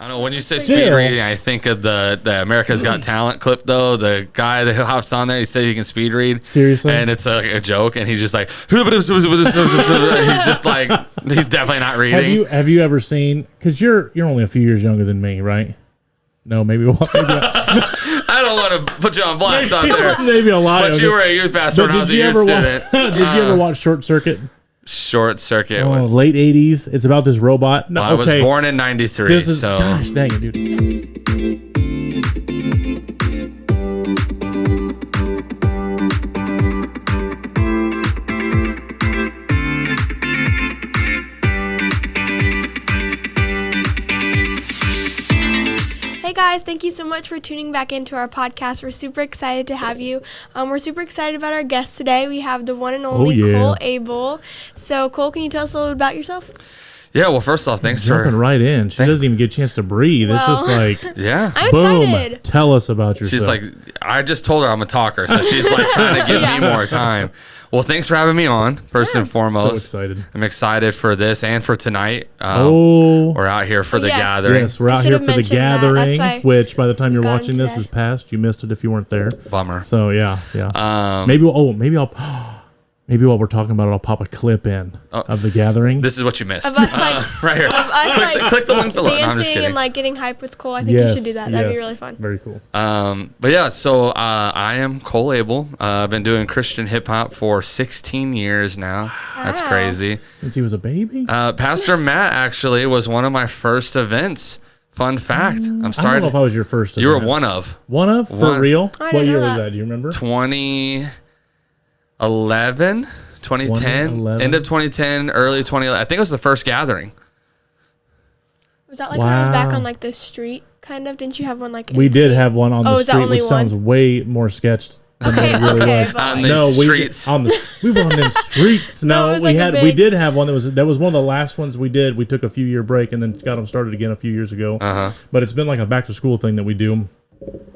I know when you say speed reading, I think of the America's Got Talent clip though. The guy that hops on there, he said he can speed read. Seriously? And it's a joke, and he's just like, he's just like, he's definitely not reading. Have you ever seen? Because you're only a few years younger than me, right? No, maybe not. I don't want to put you on blast out there. Maybe a lot. But you were a youth pastor when I was a youth student. Did you ever watch Short Circuit? Short Circuit. Oh, late 80s. It's about this robot. No, I was born in 93. This is, so. Gosh dang it, dude. Hey guys, thank you so much for tuning back into our podcast. We're super excited to have you. We're super excited about our guest today. We have the one and only Cole Abell. So Cole, can you tell us a little bit about yourself? Yeah, well, first off, thanks Jumping for right in. She doesn't even get a chance to breathe. It's just like, yeah, I'm boom. excited. Tell us about yourself. She's like, I just told her I'm a talker, so she's like trying to give me more time. Well, thanks for having me on, first and foremost. So excited. I'm excited for this and for tonight. We're out here for the gathering. Yes, we're out here for the gathering, which by the time you're watching this is past. You missed it if you weren't there. Bummer. So, yeah. Maybe while we're talking about it, I'll pop a clip in of the gathering. This is what you missed. Of us, right here. Of us, click the link below. No, I'm just dancing kidding. and like getting hype with Cole. I think you should do that. That'd be really fun. Very cool. But yeah, so I am Cole Abell. I've been doing Christian hip hop for 16 years now. Wow. That's crazy. Since he was a baby? Pastor Matt actually was one of my first events. Fun fact. I'm sorry. I don't know if I was your first event. You were one of. One of? For real? What year was that? Do you remember? 2011. 2010, end of 2010, early 2011. I think it was the first gathering. Was that like when I was back on like the street, kind of? Didn't you have one like? We did have one on the street, which sounds way more sketched than it really was. On the streets. We were on them streets. No, we did have one that was one of the last ones we did. We took a few year break and then got them started again a few years ago. But it's been like a back to school thing that we do,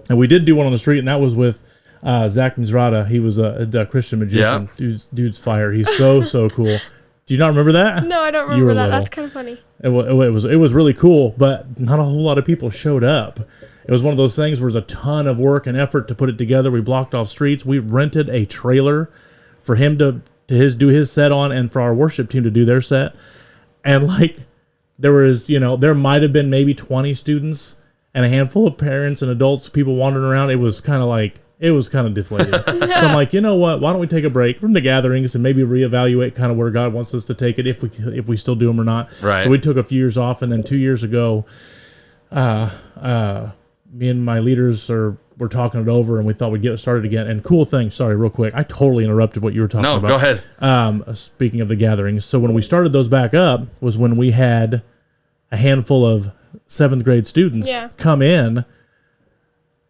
and we did do one on the street, and that was with Zach Mizrata. He was a Christian magician. Yeah. Dude's fire. He's so cool. Do you not remember that? No, I don't remember that. That's kind of funny. It was really cool, but not a whole lot of people showed up. It was one of those things where there's a ton of work and effort to put it together. We blocked off streets. We rented a trailer for him to do his set on, and for our worship team to do their set. And like there might have been maybe 20 students and a handful of parents and adults, people wandering around. It was kind of deflated. So I'm like, you know what? Why don't we take a break from the gatherings and maybe reevaluate kind of where God wants us to take it, if we still do them or not. Right. So we took a few years off, and then 2 years ago, me and my leaders were talking it over, and we thought we'd get it started again. And cool thing, sorry, real quick, I totally interrupted what you were talking about. No, go ahead. Speaking of the gatherings, so when we started those back up was when we had a handful of 7th grade students come in,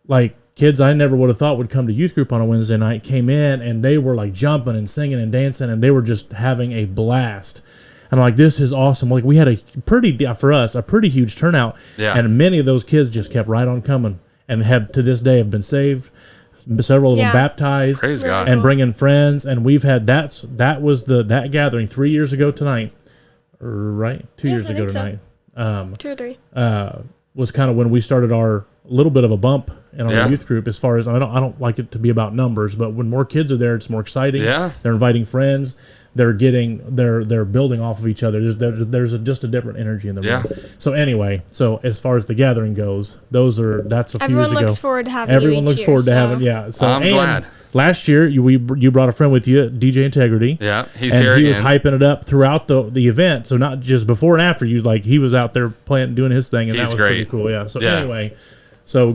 like kids I never would have thought would come to youth group on a Wednesday night, came in, and they were like jumping and singing and dancing, and they were just having a blast. And I'm like, this is awesome. Like, we had a pretty huge turnout. Yeah. And many of those kids just kept right on coming, and have to this day have been saved. Several of them baptized. Praise God. And bringing friends. And we've had that gathering 3 years ago tonight, right? 2 years ago tonight. 2 or 3. Was kind of when we started our little bit of a bump in our youth group, as far as I don't like it to be about numbers, but when more kids are there, it's more exciting. Yeah. They're inviting friends. They're building off of each other. There's just a different energy in the room. So anyway, as far as the gathering goes, that's a few years ago. Everyone looks forward to having Everyone looks forward to having So I'm glad. Last year, you brought a friend with you, DJ Integrity. Yeah, he's here again. He again. was hyping it up throughout the event. So not just before and after. He was out there doing his thing, and that was pretty cool. Yeah. So anyway, so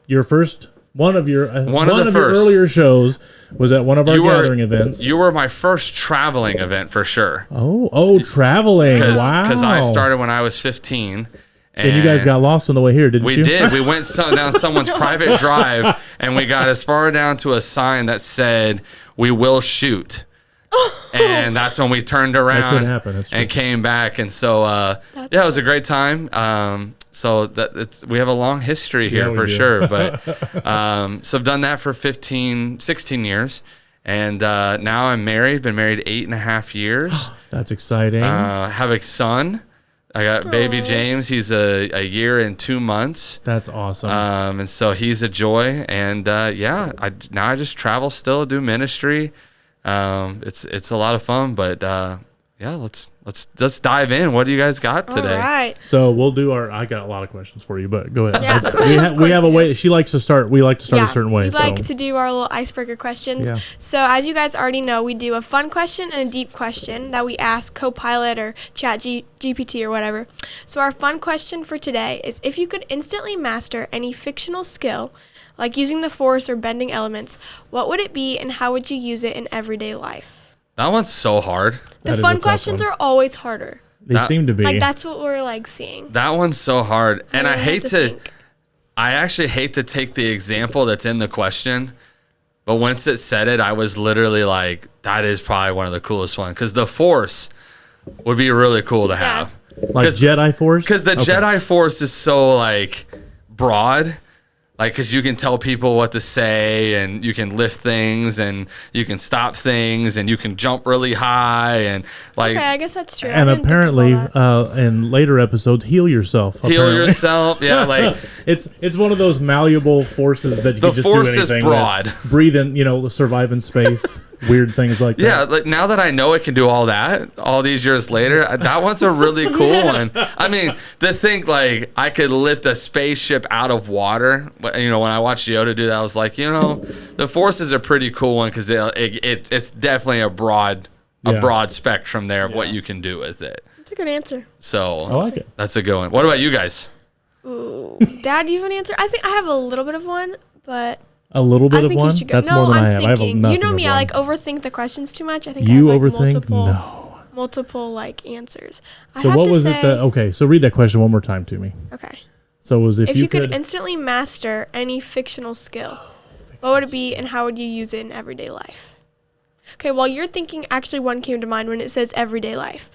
your first. One of your earlier shows was at one of our gathering events. You were my first traveling event for sure. Oh, traveling! Wow. Because I started when I was 15. And you guys got lost on the way here, didn't you? We did. We went down someone's private drive, and we got as far down to a sign that said, "We will shoot." And that's when we turned around. That could happen. That's true. And came back. And so, it was a great time. So we have a long history here for sure. But so I've done that for 16 years. And now I'm married. Been married 8.5 years. That's exciting. Have a son. I got baby James. He's a year and 2 months. That's awesome. And so he's a joy. And I just travel still, do ministry. It's a lot of fun. But let's dive in. What do you guys got today? All right. So we'll do I got a lot of questions for you, but go ahead. Yeah. We have a way. She likes to start. We like to start a certain way. We like to do our little icebreaker questions. Yeah. So as you guys already know, we do a fun question and a deep question that we ask Copilot or GPT or whatever. So our fun question for today is, if you could instantly master any fictional skill, like using the Force or bending elements, what would it be and how would you use it in everyday life? That one's so hard. The fun questions are always harder. They seem to be. Like, that's what we're seeing. That one's so hard. And I actually hate to take the example that's in the question, but once it said it, I was literally like, that is probably one of the coolest ones. Because the Force would be really cool to have. Like Jedi Force? Because the Jedi Force is so broad. Because you can tell people what to say, and you can lift things, and you can stop things, and you can jump really high, and Okay, I guess that's true. And apparently, in later episodes, heal yourself. Heal yourself, yeah. It's one of those malleable forces that you can just do anything. The Force is broad. Breathe in, survive in space. Weird things like that. Yeah, now that I know it can do all that, all these years later, that one's a really cool one. I mean, to think I could lift a spaceship out of water. When I watched Yoda do that, I was like, the Force is a pretty cool one because it's definitely a broad spectrum there of what you can do with it. That's a good answer. So I like it. That's a good one. What about you guys? Ooh, Dad, do you have an answer? I think I have a little bit of one, but. A little bit of one? That's more than I have. I have nothing. You know me, I overthink the questions too much. I think you I have overthink? multiple answers. So what was it okay, so read that question one more time to me. Okay. So it was if you could instantly master any fictional skill, what would it be and how would you use it in everyday life? Okay, while you're thinking, actually one came to mind when it says everyday life.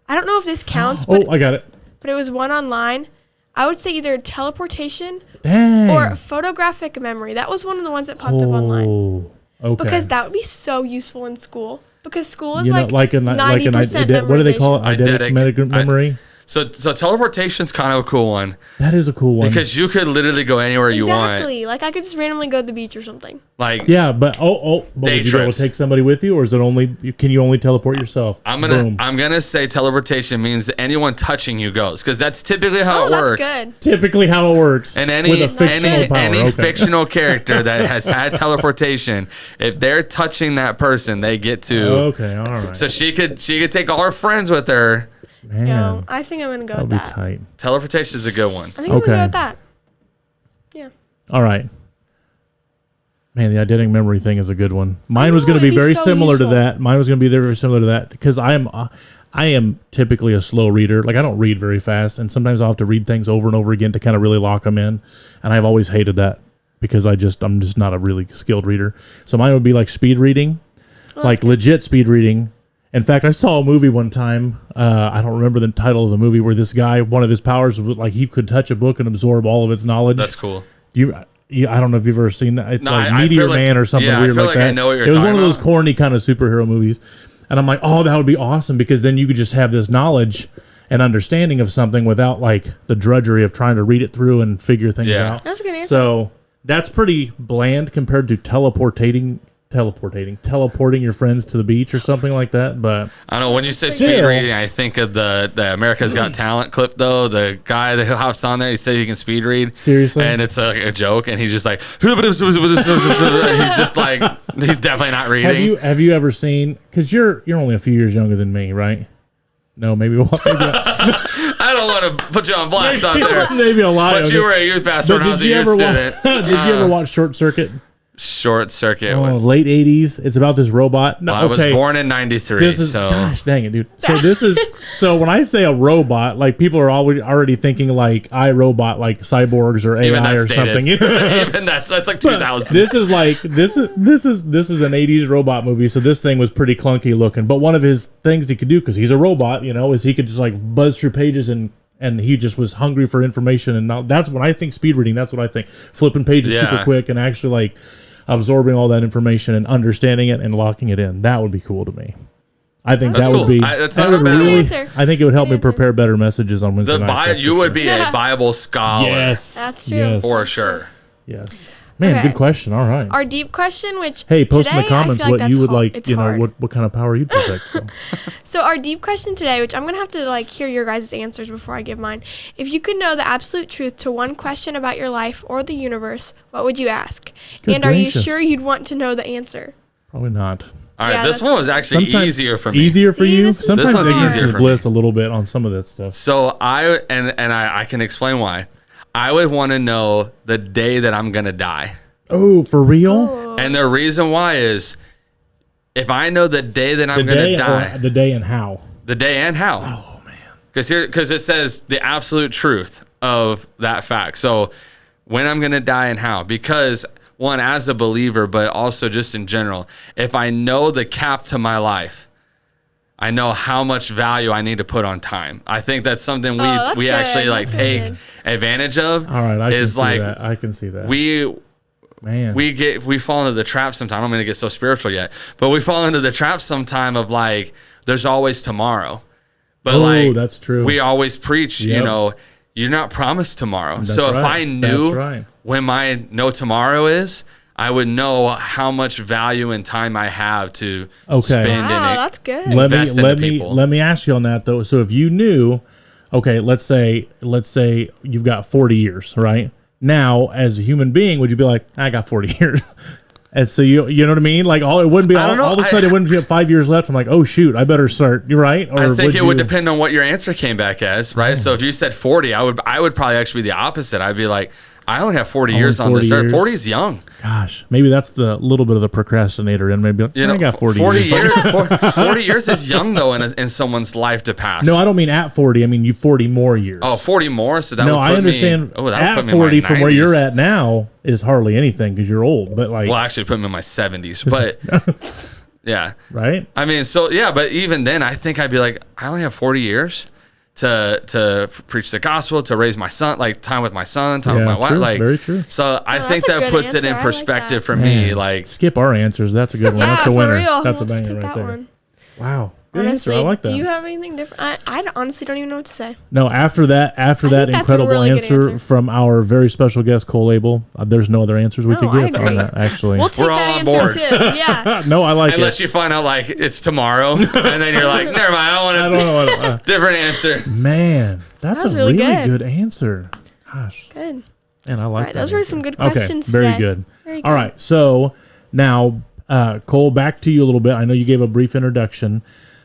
I don't know if this counts, but I got it. But it was one online. I would say either teleportation Dang. or photographic memory. That was one of the ones that popped up online. Okay. Because that would be so useful in school. Because school is 90% what do they call it? Eidetic memory? So teleportation's kind of a cool one. That is a cool one. Because you could literally go anywhere you want. Exactly. I could just randomly go to the beach or something. Yeah, but would you be able to take somebody with you, or is it can you only teleport yourself? I'm gonna say teleportation means that anyone touching you goes, because that's typically how it works. That's good. Typically how it works. And with a fictional power. Any fictional character that has had teleportation, if they're touching that person, they get to. Okay, all right. So she could take all her friends with her. Man, no, I think I'm gonna go with that. That'll be tight. Teleportation is a good one. I think I'm gonna go with that. Yeah. All right. Man, the eidetic memory thing is a good one. Mine was going to be very similar to that. Mine was going to be very similar to that because I am typically a slow reader. I don't read very fast, and sometimes I'll have to read things over and over again to kind of really lock them in. And I've always hated that because I'm just not a really skilled reader. So mine would be speed reading, legit speed reading. In fact, I saw a movie one time. I don't remember the title of the movie, where this guy, one of his powers was he could touch a book and absorb all of its knowledge. That's cool. I don't know if you've ever seen that. It's Meteor Man or something weird like that. I know what you're it was talking one of those corny kind of superhero movies. And I'm like, oh, that would be awesome, because then you could just have this knowledge and understanding of something without the drudgery of trying to read it through and figure things out. That's a good answer. So that's pretty bland compared to teleporting your friends to the beach or something like that. But I don't know, when you say speed reading, I think of the America's Got Talent clip though. The guy that hops on there, he said he can speed read. Seriously? And it's a joke, and he's just he's just he's definitely not reading. Have you ever seen, because you're only a few years younger than me, right? No, maybe I don't want to put you on blast out there. Maybe a lot. But you were a youth pastor when I was a youth student. Did you ever watch Short Circuit? Short Circuit. Late 80s. It's about this robot. No, I was born in 93. Gosh dang it, dude. So when I say a robot, people are already thinking iRobot, cyborgs or AI or something. Even that's 2000. This is this is an 80s robot movie. So this thing was pretty clunky looking. But one of his things he could do, because he's a robot, is he could just buzz through pages and he just was hungry for information. And that's when I think speed reading. That's what I think. Flipping pages super quick and actually absorbing all that information and understanding it and locking it in. That would be cool to me. I think That's that cool. would be. That's that not would a bad really. answer. I think it would help me prepare better messages on Wednesday nights. You would be a Bible scholar. Yes, That's true. Yes. For sure. Yes. Man, Okay. good question. All right. Our deep question, which Hey, post in today, the comments I feel like what you would like. it's You know, hard. what kind of power you'd protect. So. So our deep question today, which I'm gonna have to like hear your guys' answers before I give mine. If you could know the absolute truth to one question about your life or the universe, what would you ask? Good and are gracious. you sure you'd want to know the answer? Probably not. All right, Yeah, this that's- one was actually easier for me. Easier for See, you. this was Sometimes hard. ignorance Easier is for bliss a little bit on some of that stuff. So I can explain why. I would want to know the day that I'm gonna die. Oh, for real? Oh. And the reason why is if I know the day that I'm The going day to die, or the day and how? the day and how. Oh man. Because it says the absolute truth of that fact. So when I'm going to die and how. Because one, as a believer, but also just in general, if I know the cap to my life, I know how much value I need to put on time. I think that's something that's we good. actually like That's take good. advantage of. All right, I can is see like that. I can see that. we fall into the trap sometime. I don't mean to get so spiritual yet, but we fall into the trap sometime of like, there's always tomorrow. But like, that's true. We always preach, Yep. you know, you're not promised tomorrow. That's so if right. I knew That's right. when my no tomorrow is, I would know how much value and time I have to Okay. spend Wow, in it. that's good. Invest in the people. let me ask you on that though. So if you knew, okay, let's say you've got 40 years, right? Now, as a human being, would you be like, I got 40 years? And so you know what I mean? Like it wouldn't be I don't know. all of a sudden it wouldn't be 5 years left. I'm like, oh shoot, I better start. You're right. Or I think it would you- depend on what your answer came back as, right? So if you said 40, I would probably actually be the opposite. I'd be like, I only have 40 years on 40 this earth. years. 40 is young. Gosh, maybe that's the little bit of the procrastinator in maybe. You know, I got 40 years. years 40 years is young though in someone's life to pass. No, I don't mean at 40. I mean you 40 more years. Oh, 40 more. So that no, would put I understand. Me, that would at put me in my 40 from where 90s. you're at now is hardly anything because you're old. But like, Well, actually, put me in my 70s. But yeah, right? I mean, so yeah, but even then, I think I'd be like, I only have 40 years to preach the gospel, to raise my son, like time with my son, time with my wife. True, Like, very true. So I Oh, think that's a that good puts it in answer. I like perspective that. for me. Man, Like, skip our answers. That's a good one. Yeah, That's a for winner. real. That's a Let's banger take right that there. one. Wow. Good Honestly, answer. I like that. Do you have anything different? I honestly don't even know what to say. No, after that that's a incredible really good answer answer. from our very special guest, Cole Abell, there's no other answers we No, could I give on agree. that, actually. We'll take We're all that on answer board. too. Yeah. No, I like unless it. you find out like it's tomorrow, and then you're like, never mind, I I want don't know. a different answer. Man, that's That was a really really good. good answer. Gosh. Good. And I like All right, that those were answer. some good Okay, questions very today. good. Very All good. right, so now, Cole, back to you a little bit. I know you gave a brief introduction.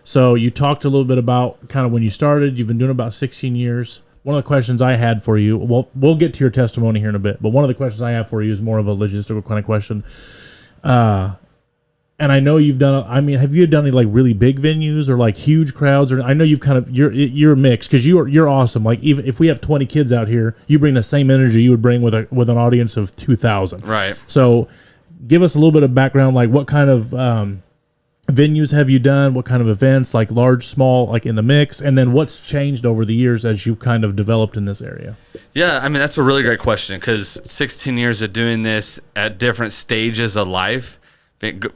So you talked a little bit about kind of when you started. You've been doing about 16 years. One of the questions I had for you, well, we'll get to your testimony here in a bit, but one of the questions I have for you is more of a logistical kind of question. And I know you've done, I mean, have you done any like really big venues or like huge crowds? Or I know you've kind of, you're a mix because you're awesome. Like even if we have 20 kids out here, you bring the same energy you would bring with an audience of 2,000. Right. So give us a little bit of background, like what kind of venues have you done? What kind of events, like large, small, like in the mix? And then what's changed over the years as you've kind of developed in this area? Yeah, I mean, that's a really great question because 16 years of doing this at different stages of life.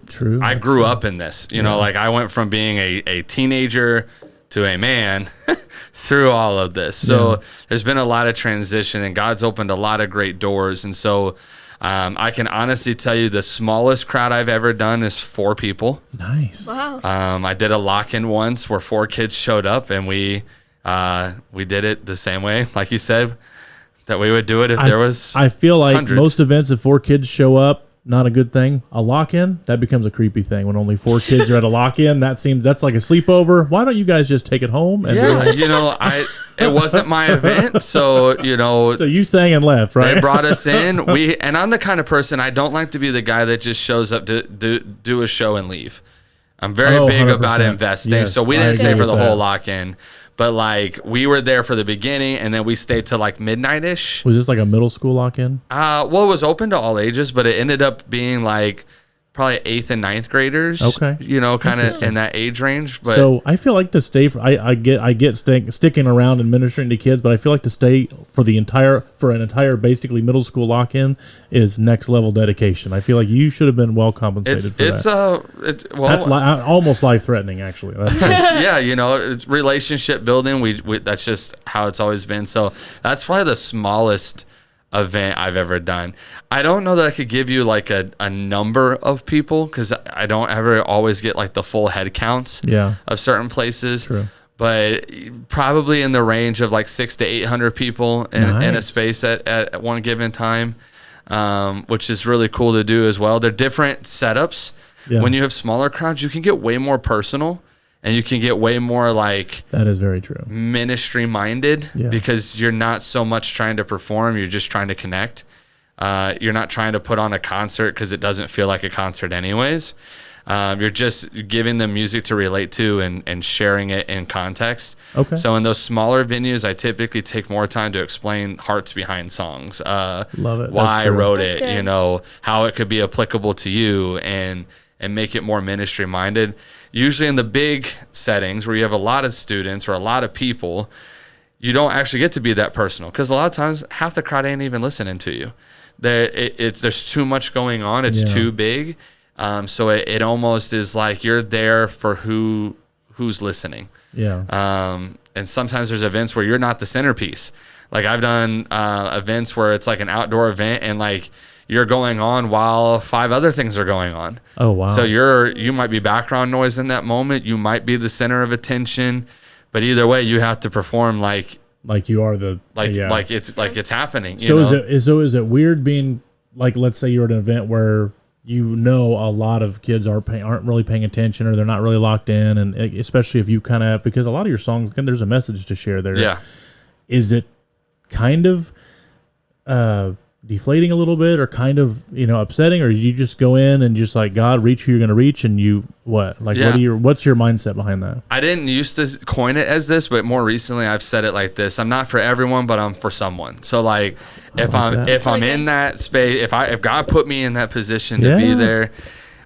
True. I grew up in this, you know, like I went from being a teenager to a man through all of this. So there's been a lot of transition and God's opened a lot of great doors. And so I can honestly tell you the smallest crowd I've ever done is 4 people. Nice. Wow. I did a lock-in once where 4 kids showed up and we did it the same way, like you said, that we would do it if there was I feel like hundreds. most events, if 4 kids show up, not a good thing. A lock-in, that becomes a creepy thing. When only 4 kids are at a lock-in, that's like a sleepover. Why don't you guys just take it home? And Yeah, you know, it wasn't my event, so you know. So you sang and left, right? They brought us in. And I'm the kind of person, I don't like to be the guy that just shows up to do a show and leave. I'm very big about 100%. investing. Yes, So we I didn't stay agree for the with whole that. lock-in. But like we were there for the beginning and then we stayed till like midnight-ish. Was this like a middle school lock-in? Well, it was open to all ages, but it ended up being like probably 8th and 9th graders. Okay. Kind of in that age range. But so I feel like to stay I get sticking around and ministering to kids, but I feel like to stay for an entire basically middle school lock-in is next level dedication. I feel like you should have been well compensated for that. That's almost life-threatening, actually. Yeah, it's relationship building. We that's just how it's always been. So that's probably the smallest event I've ever done. I don't know that I could give you like a number of people, because I don't ever always get like the full head counts of certain places. True. But probably in the range of like 600 to 800 people in a space at one given time, which is really cool to do as well. They're different setups. Yeah. When you have smaller crowds, you can get way more personal. And you can get way more like that is very true ministry minded, because you're not so much trying to perform, you're just trying to connect. You're not trying to put on a concert because it doesn't feel like a concert anyways. You're just giving them music to relate to and sharing it in context. Okay. So in those smaller venues, I typically take more time to explain hearts behind songs. Love it. Why I wrote it, how it could be applicable to you, and make it more ministry minded. Usually in the big settings where you have a lot of students or a lot of people, you don't actually get to be that personal, because a lot of times half the crowd ain't even listening to you. There's too much going on. It's too big. So it almost is like you're there for who's listening. Yeah. And sometimes there's events where you're not the centerpiece. Like I've done events where it's like an outdoor event, and like you're going on while 5 other things are going on. Oh, wow. So you might be background noise in that moment. You might be the center of attention, but either way, you have to perform like you are the like it's happening. So is it weird being like, let's say you're at an event where a lot of kids aren't really paying attention, or they're not really locked in, and especially if you kind of, because a lot of your songs, there's a message to share there. Yeah. Is it kind of deflating a little bit, or kind of upsetting, or you just go in and just like, God, reach who you're going to reach, and what's your mindset behind that? I didn't used to coin it as this, but more recently I've said it like this: I'm not for everyone, but I'm for someone. So like if I'm in that space, if God put me in that position to be there,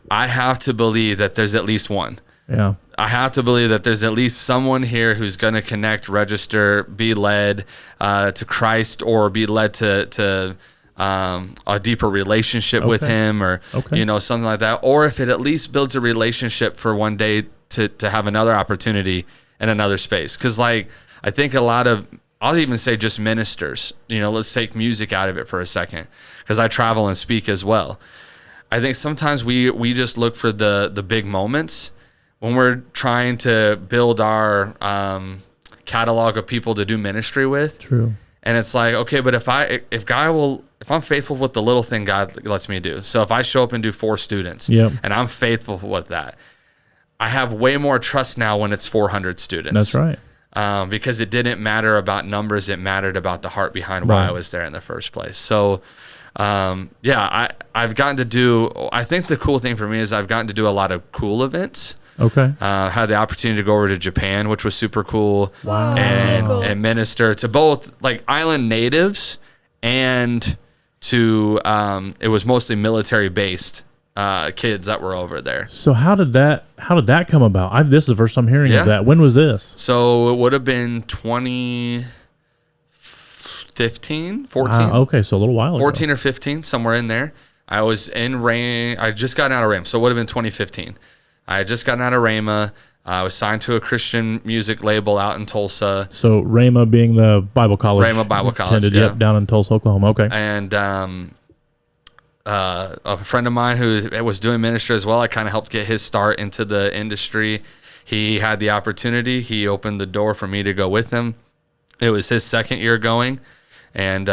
I have to believe that there's at least one. Yeah. I have to believe that there's at least someone here who's going to connect, register, be led to Christ, or be led to a deeper relationship with him, or something like that. Or if it at least builds a relationship for one day to have another opportunity in another space. Because like I think a lot of, I'll even say just ministers, let's take music out of it for a second, because I travel and speak as well. I think sometimes we just look for the big moments when we're trying to build our catalog of people to do ministry with. True. And it's like, okay, but if I'm faithful with the little thing God lets me do. So if I show up and do 4 students, and I'm faithful with that, I have way more trust now when it's 400 students. That's right. Because it didn't matter about numbers; it mattered about the heart behind why I was there in the first place. So, I've gotten to do. I think the cool thing for me is I've gotten to do a lot of cool events. Okay. Had the opportunity to go over to Japan, which was super cool. Wow. And minister to both like island natives and to it was mostly military based kids that were over there. So how did that come about? This is the first time hearing of that. When was this? So it would have been 2015, 14. Okay, so a little while ago. 14 or 15, somewhere in there. I was in Rhema. I just got out of Rhema, so it would have been 2015. I had just gotten out of Rhema. I was signed to a Christian music label out in Tulsa. So Rhema being the Bible college. Rhema Bible College, yep, down in Tulsa, Oklahoma. Okay. And a friend of mine who was doing ministry as well, I kind of helped get his start into the industry. He had the opportunity. He opened the door for me to go with him. It was his second year going, and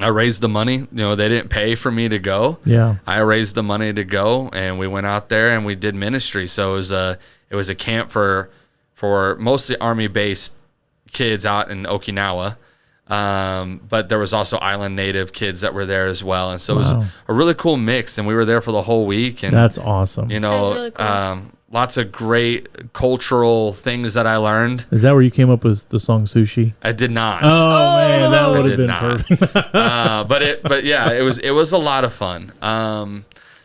I raised the money. They didn't pay for me to go. Yeah. I raised the money to go, and we went out there and we did ministry. So it was a camp for mostly Army-based kids out in Okinawa. But there was also island native kids that were there as well. And so it was a really cool mix, and we were there for the whole week. And that's awesome. Really cool. Lots of great cultural things that I learned. Is that where you came up with the song Sushi? I did not. Oh man, that would have been perfect. But it was a lot of fun.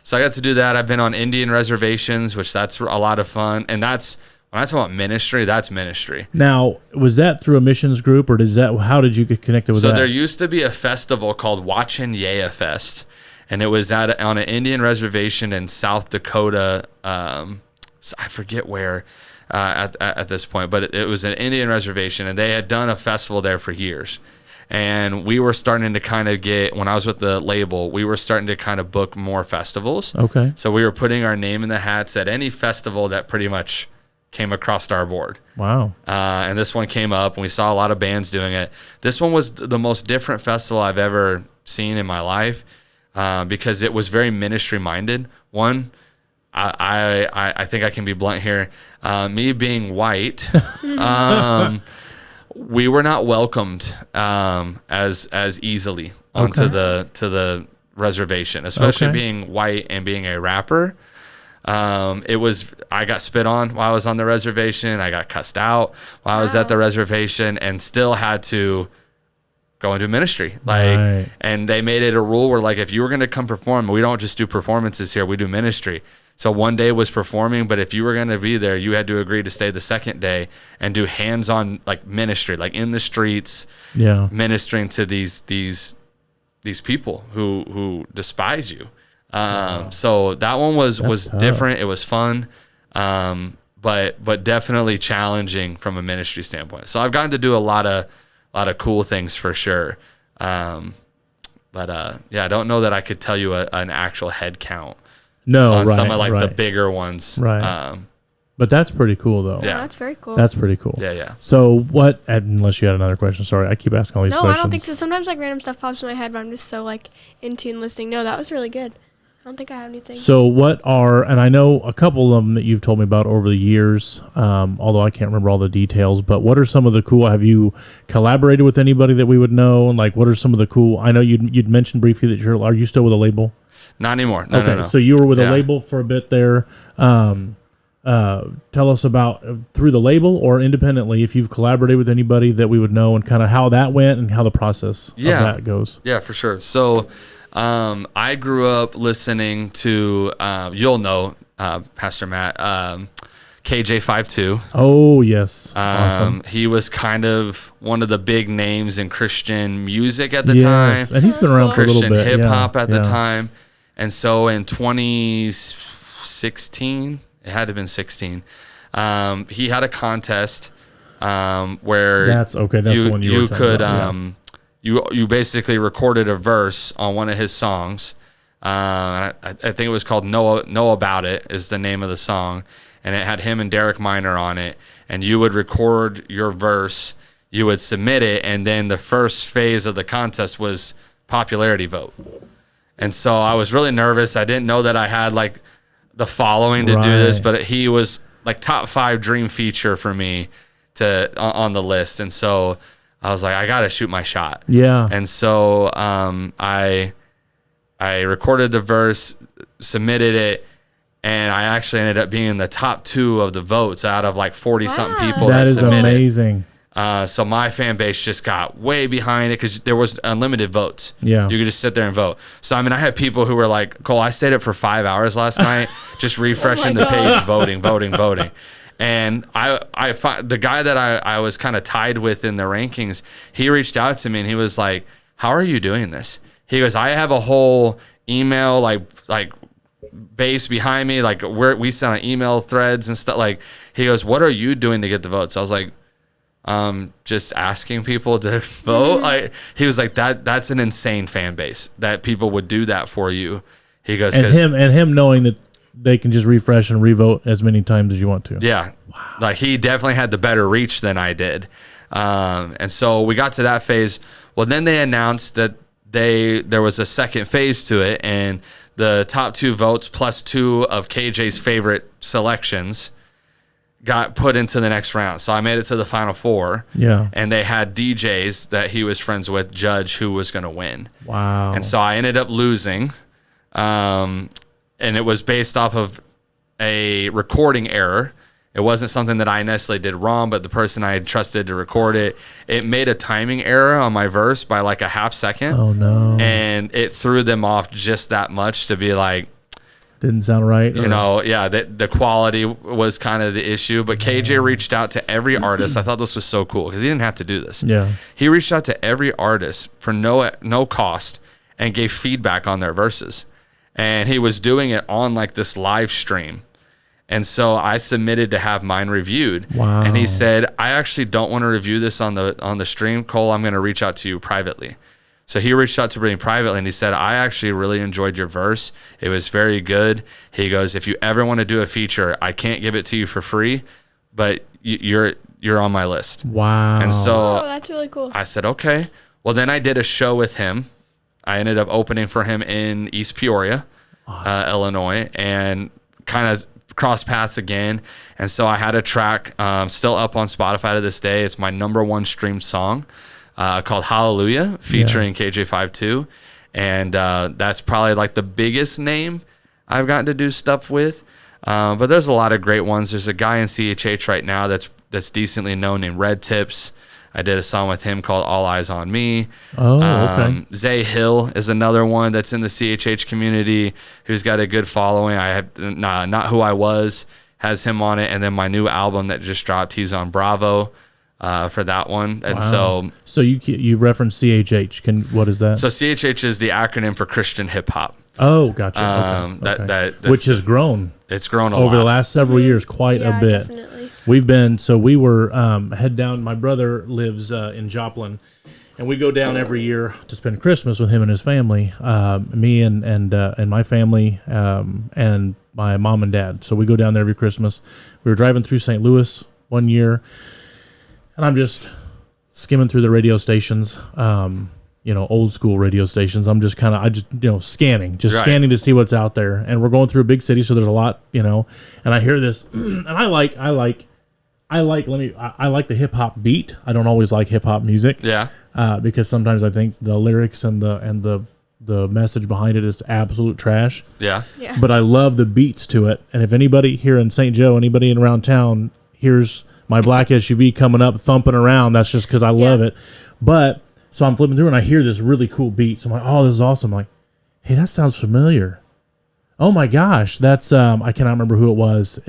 So I got to do that. I've been on Indian reservations, which that's a lot of fun. And that's, when I talk about ministry, that's ministry. Now, was that through a missions group, or how did you get connected with that? So there used to be a festival called Wachinyeya Fest, and it was on an Indian reservation in South Dakota. So I forget where at this point, but it was an Indian reservation, and they had done a festival there for years. And we were starting to kind of when I was with the label, we were starting to kind of book more festivals. Okay. So we were putting our name in the hats at any festival that pretty much came across our board. Wow. And this one came up, and we saw a lot of bands doing it. This one was the most different festival I've ever seen in my life, because it was very ministry minded. One, I think I can be blunt here. Me being white, we were not welcomed as easily onto the reservation, especially being white and being a rapper. I got spit on while I was on the reservation. I got cussed out while I was at the reservation, and still had to go into ministry. And they made it a rule where, like, if you were going to come perform, we don't just do performances here, we do ministry. So one day was performing, but if you were going to be there, you had to agree to stay the second day and do hands-on, like, ministry, like in the streets, ministering to these people who despise you. So that one was different. It was fun, but definitely challenging from a ministry standpoint. So I've gotten to do a lot of cool things for sure. I don't know that I could tell you an actual head count. On some of the bigger ones. Right. But that's pretty cool, though. Yeah, that's very cool. That's pretty cool. Yeah. So what, unless you had another question, sorry, I keep asking all these questions. No, I don't think so. Sometimes random stuff pops in my head, but I'm just so in tune listening. No, that was really good. I don't think I have anything. So and I know a couple of them that you've told me about over the years, although I can't remember all the details, but what are some of the cool, have you collaborated with anybody that we would know? And what are some of the cool, I know you'd mentioned briefly that are you still with a label? Not anymore. No. So you were with a label for a bit there. Tell us about through the label or independently, if you've collaborated with anybody that we would know, and kind of how that went and how the process of that goes. Yeah, for sure. So I grew up listening to, you'll know, Pastor Matt, KJ52. Oh, yes. Awesome. He was kind of one of the big names in Christian music at the time. And he's been around for a little bit. Christian hip-hop at the time. And so in 2016, it had to have been 16, he had a contest where that's the one you could you basically recorded a verse on one of his songs. I think it was called Know About It is the name of the song, and it had him and Derek Minor on it, and you would record your verse, you would submit it, and then the first phase of the contest was popularity vote. And so I was really nervous. I didn't know that I had the following to do this, but he was top 5 dream feature for me on the list. And so I was like, I got to shoot my shot. Yeah. And so I recorded the verse, submitted it, and I actually ended up being in the top 2 of the votes out of 40-something people that is submitted. Amazing. So my fan base just got way behind it because there was unlimited votes. Yeah. You could just sit there and vote. So, I had people who were like, Cole, I stayed up for 5 hours last night just refreshing the page, voting. And the guy that I was kind of tied with in the rankings, he reached out to me and he was like, how are you doing this? He goes, I have a whole email like base behind me. We send out email threads and stuff. He goes, what are you doing to get the votes? I was like, just asking people to vote. He was like, that's an insane fan base that people would do that for you. He goes, and him knowing that they can just refresh and revote as many times as you want to. Yeah. Wow. He definitely had the better reach than I did. And so we got to that phase. Well, then they announced that there was a second phase to it, and the top 2 votes plus 2 of KJ's favorite selections got put into the next round. So I made it to the final 4. Yeah. And they had DJs that he was friends with judge who was going to win. Wow. And so I ended up losing. And it was based off of a recording error. It wasn't something that I necessarily did wrong, but the person I had trusted to record it made a timing error on my verse by a half second. Oh, no. And it threw them off just that much to be like, Didn't sound right. You know, the quality was kind of the issue. But KJ reached out to every artist. I thought this was so cool because he didn't have to do this. Yeah. He reached out to every artist for no cost and gave feedback on their verses. And he was doing it on like this live stream. And so I submitted to have mine reviewed. Wow. And he said, I actually don't want to review this on the stream, Cole. I'm going to reach out to you privately. So he reached out to me privately, and he said, I actually really enjoyed your verse. It was very good. He goes, if you ever want to do a feature, I can't give it to you for free, but you're on my list. Wow. And so that's really cool. I said, okay. Well, then I did a show with him. I ended up opening for him in East Peoria, Illinois, and kind of crossed paths again. And so I had a track still up on Spotify to this day. It's my #1 streamed song. Called Hallelujah, featuring KJ52. And that's probably like the biggest name I've gotten to do stuff with. But there's a lot of great ones. There's a guy in CHH right now that's decently known named Red Tips. I did a song with him called All Eyes on Me. Oh, okay. Zay Hill is another one that's in the CHH community who's got a good following. I have Not Who I Was has him on it. And then my new album that just dropped, he's on Bravo. For that one. And so you reference CHH. What is that? So CHH is the acronym for Christian hip hop. Oh, gotcha. Okay. Which has grown. It's grown over the last several years, quite a bit. Definitely. We were head down. My brother lives in Joplin, and we go down every year to spend Christmas with him and his family. Me and my family and my mom and dad. So we go down there every Christmas. We were driving through St. Louis one year. And I'm just skimming through the radio stations, old school radio stations. I'm just scanning, scanning to see what's out there. And we're going through a big city, so there's a lot, and I hear this, and I like the hip hop beat. I don't always like hip hop music, because sometimes I think the lyrics and the message behind it is absolute trash. Yeah. But I love the beats to it. And if anybody here in St. Joe, anybody around town hears my black SUV coming up, thumping around, that's just because I love it. But, so I'm flipping through and I hear this really cool beat. So I'm like, oh, this is awesome. I'm like, hey, that sounds familiar. Oh my gosh, that's, I cannot remember who it was.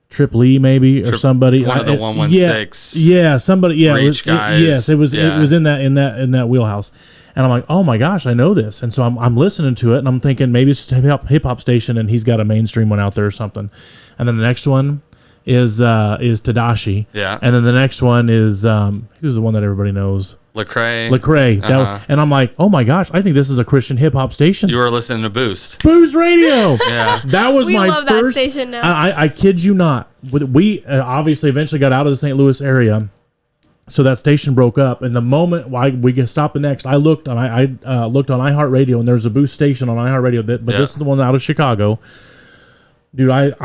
Trip Lee maybe, or somebody. One of the 116. Yeah, somebody, yeah. Reach guys. It was in that wheelhouse. And I'm like, oh my gosh, I know this. And so I'm listening to it and I'm thinking maybe it's a hip hop station and he's got a mainstream one out there or something. And then the next one is Tadashi. Yeah. And then the next one is who's the one that everybody knows? Lecrae. And I'm like, oh my gosh, I think this is a Christian hip hop station. You were listening to Boost Radio. Yeah. That was my love first. That station now. I kid you not. We obviously eventually got out of the St. Louis area. So that station broke up, and the moment we get stopped the next, I looked on iHeartRadio, and there's a Boost station on iHeartRadio. This is the one out of Chicago. Dude,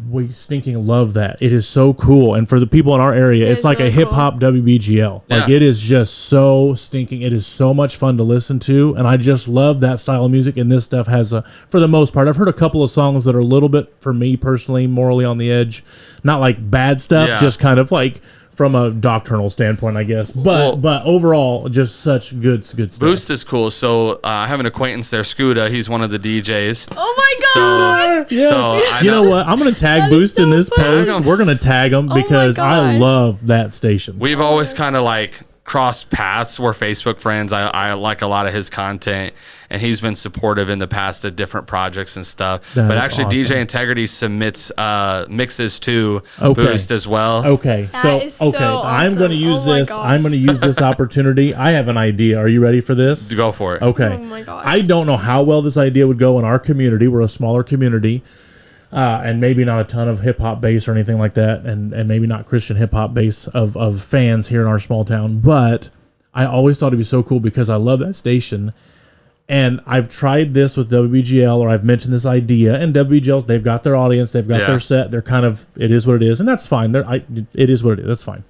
we stinking love that. It is so cool, and for the people in our area, it's like really a hip hop WBGL. Like it is just so stinking. It is so much fun to listen to, and I just love that style of music. And this stuff has for the most part, I've heard a couple of songs that are a little bit, for me personally, morally on the edge. Not like bad stuff, just kind of like from a doctrinal standpoint, I guess. But overall, just such good stuff. Boost is cool. So I have an acquaintance there, Scuda. He's one of the DJs. Oh my God! Yes. So you know what? I'm going to tag Boost in this post. We're going to tag him because I love that station. We've always kind of like crossed paths. We're Facebook friends. I like a lot of his content, and he's been supportive in the past of different projects and stuff. But actually, awesome. DJ Integrity submits mixes to Boost as well. Okay, so awesome. I'm going to use this. I'm going to use this opportunity. I have an idea. Are you ready for this? Go for it. Okay. Oh my gosh. I don't know how well this idea would go in our community. We're a smaller community. And maybe not a ton of hip hop base or anything like that, and maybe not Christian hip hop base of fans here in our small town. But I always thought it'd be so cool because I love that station. And I've tried this with WBGL, or I've mentioned this idea, and WBGL, they've got their audience, they've got their set, they're kind of, it is what it is, and that's fine. It is what it is, that's fine.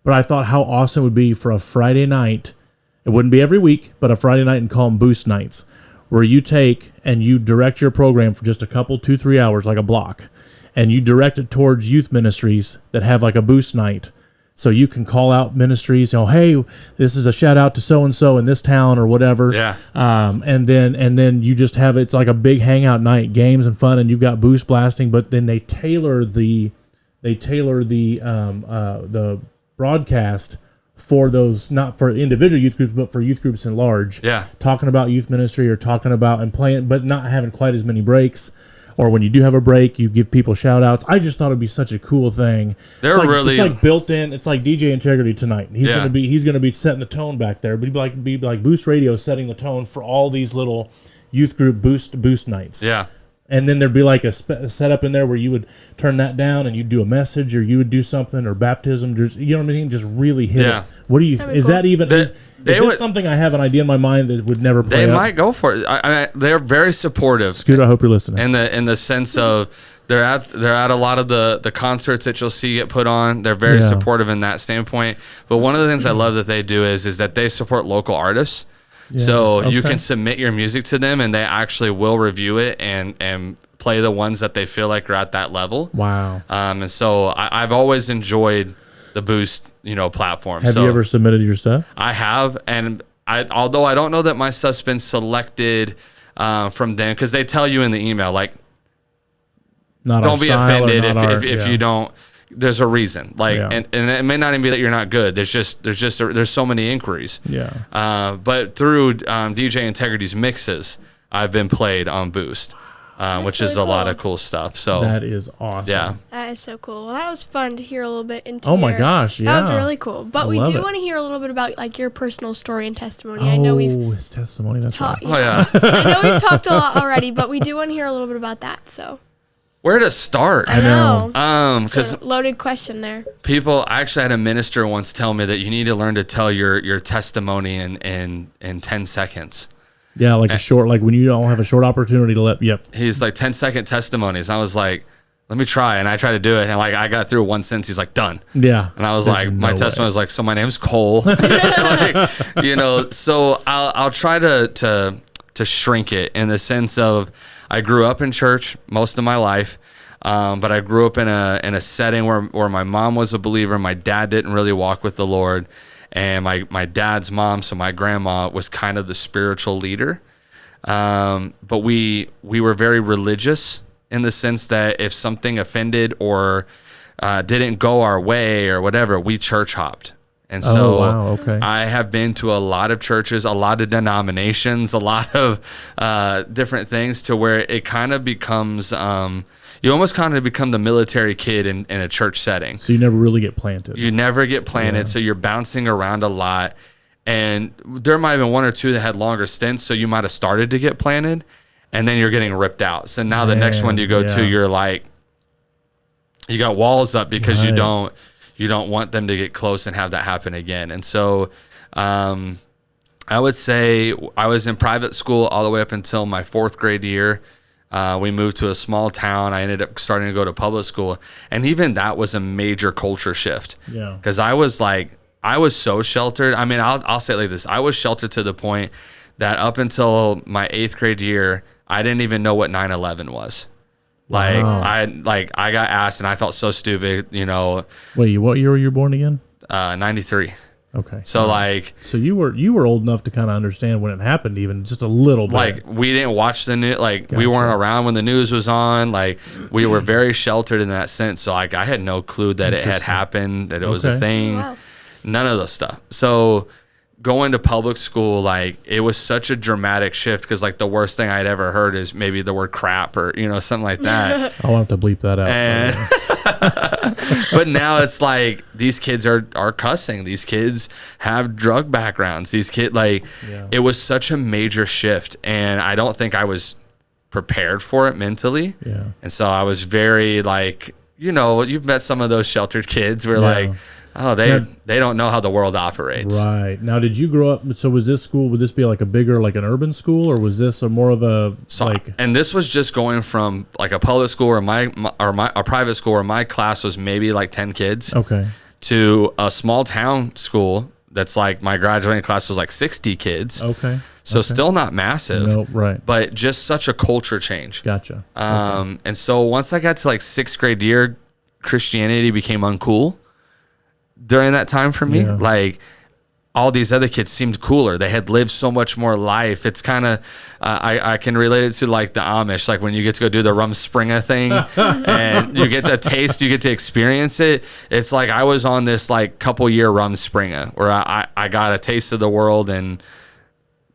But I thought how awesome it would be for a Friday night, it wouldn't be every week, but a Friday night, and call them Boost Nights, where you take and you direct your program for just a couple, 2-3 hours, like a block, and you direct it towards youth ministries that have like a Boost night. So you can call out ministries, hey, this is a shout out to so and so in this town or whatever. Yeah. And then you just have it's like a big hangout night, games and fun, and you've got boost blasting. But then they tailor the broadcast for those, not for individual youth groups, but for youth groups in large. Yeah. Talking about youth ministry or talking about and playing, but not having quite as many breaks. Or when you do have a break, you give people shout outs. I just thought it'd be such a cool thing. It's like built in. It's like DJ Integrity tonight. He's gonna be setting the tone back there. But he'd be like Boost Radio setting the tone for all these little youth group boost nights. Yeah. And then there'd be like a setup in there where you would turn that down and you'd do a message or you would do something or baptism. Just, you know what I mean? Just really hit it. What do you? Is that even? Is this something I have an idea in my mind that would never play? They might go for it. They're very supportive. Scooter, I hope you're listening. In the sense of they're at a lot of the concerts that you'll see get put on. They're very supportive in that standpoint. But one of the things I love that they do is that they support local artists. Yeah, so you can submit your music to them and they actually will review it and play the ones that they feel like are at that level. Wow. And so I've always enjoyed the Boost, platform. Have you ever submitted your stuff? I have. And although I don't know that my stuff's been selected from them, because they tell you in the email, like, don't be offended if you don't. There's a reason, and it may not even be that you're not good. There's so many inquiries. Yeah. But through DJ Integrity's mixes, I've been played on Boost, which is a lot of cool stuff. So that is awesome. Yeah. That is so cool. Well, that was fun to hear a little bit into. Oh my gosh, yeah. That was really cool. But we do want to hear a little bit about like your personal story and testimony. I know his testimony. That's right. Oh yeah. I know we've talked a lot already, but we do want to hear a little bit about that. So. Where to start? I know. Because loaded question there. I actually had a minister once tell me that you need to learn to tell your testimony in 10 seconds. Yeah, like a short, like when you don't have a short opportunity to let. Yep. He's like 10-second testimonies. I was like, let me try, and I tried to do it, and like I got through one sentence. He's like, done. Yeah. And I was like, my testimony was like, so my name's Cole. So I'll try to shrink it in the sense of. I grew up in church most of my life, but I grew up in a setting where my mom was a believer. My dad didn't really walk with the Lord, and my dad's mom, so my grandma, was kind of the spiritual leader. But we were very religious in the sense that if something offended or didn't go our way or whatever, we church hopped. And so I have been to a lot of churches, a lot of denominations, a lot of different things to where it kind of becomes, you almost kind of become the military kid in a church setting. So you never really get planted. You never get planted. So you're bouncing around a lot. And there might have been one or two that had longer stints. So you might have started to get planted and then you're getting ripped out. So now the next one you go to, you're like, you got walls up because you don't want them to get close and have that happen again. And so I would say I was in private school all the way up until my 4th grade year. We moved to a small town. I ended up starting to go to public school. And even that was a major culture shift. Yeah. Because I was so sheltered. I mean, I'll say it like this. I was sheltered to the point that up until my 8th grade year, I didn't even know what 9/11 was. I got asked and I felt so stupid, Wait, what year were you born again? 93. Okay. So so you were old enough to kind of understand when it happened, even just a little bit. Like we didn't watch the news, we weren't around when the news was on. Like we were very sheltered in that sense. So I had no clue that it had happened, that it was a thing. Wow. None of those stuff. So going to public school, it was such a dramatic shift because the worst thing I'd ever heard is maybe the word crap or something like that. I'll have to bleep that out. But now it's these kids are cussing. These kids have drug backgrounds. These kids it was such a major shift, and I don't think I was prepared for it mentally. Yeah. And so I was very you've met some of those sheltered kids where they don't know how the world operates. Right. Now, did you grow up, so was this school, would this be a bigger, an urban school, or was this a more of a, And this was just going from a public school or a private school where my class was maybe 10 kids. Okay. To a small town school that's my graduating class was 60 kids. Okay. So still not massive. No, right. But just such a culture change. Gotcha. And so once I got to 6th grade year, Christianity became uncool. during that time for me. Like, all these other kids seemed cooler. They had lived so much more life. It's kind of, I can relate it to like the Amish, like when you get to go do the Rumspringa thing and you get to taste, you get to experience it. It's like I was on this like couple year Rumspringa where I got a taste of the world, and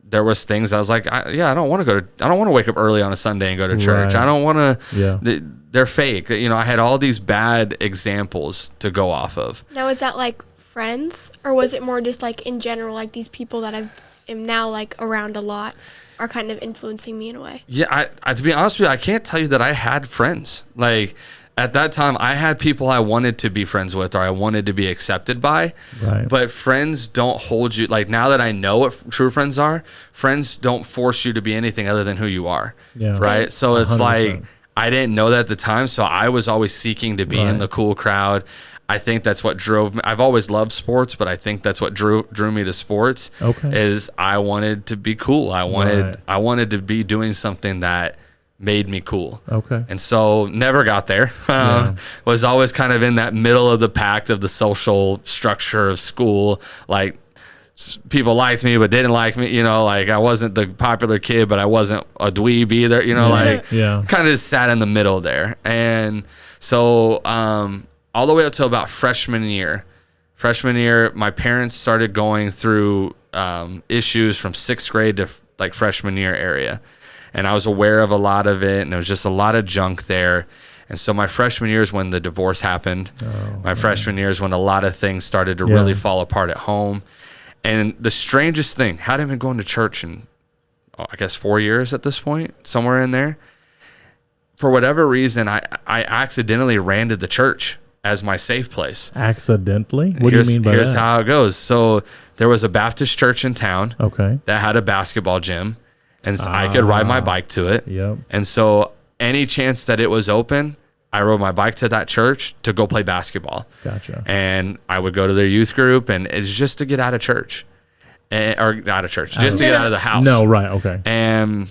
there was things I was like, I don't want to wake up early on a Sunday and go to church. I don't want to, they're fake. You know, I had all these bad examples to go off of. Now, is that like friends, or was it more just like in general, like these people that I am now like around a lot are kind of influencing me in a way? Yeah, I to be honest with you, I can't tell you that I had friends. Like at that time, I had people I wanted to be friends with or I wanted to be accepted by. Right. But friends don't hold you. Like now that I know what true friends are, friends don't force you to be anything other than who you are. Yeah. Right. So it's 100%. Like I didn't know that at the time, so I was always seeking to be in the cool crowd. I think that's what drove me. I've always loved sports, but I think that's what drew me to sports. Is I wanted to be cool. I wanted to be doing something that made me cool. And so never got there. Was always kind of in that middle of the pack of the social structure of school. Like people liked me but didn't like me, you know, like I wasn't the popular kid, but I wasn't a dweeb either, you know, kind of just sat in the middle there. And so all the way up till about freshman year, my parents started going through issues from 6th grade to like freshman year area. And I was aware of a lot of it, and there was just a lot of junk there. And so my freshman year is when the divorce happened. Freshman year is when a lot of things started to really fall apart at home. And the strangest thing, hadn't been going to church in, I guess, 4 years at this point, somewhere in there. For whatever reason, I accidentally ran to the church as my safe place. Accidentally? What do you mean by that? Here's how it goes. So there was a Baptist church in town that had a basketball gym, and so I could ride my bike to it. And so any chance that it was open, I rode my bike to that church to go play basketball. And I would go to their youth group, and it's just to get out of church. Or out of church, just to get out of the house. And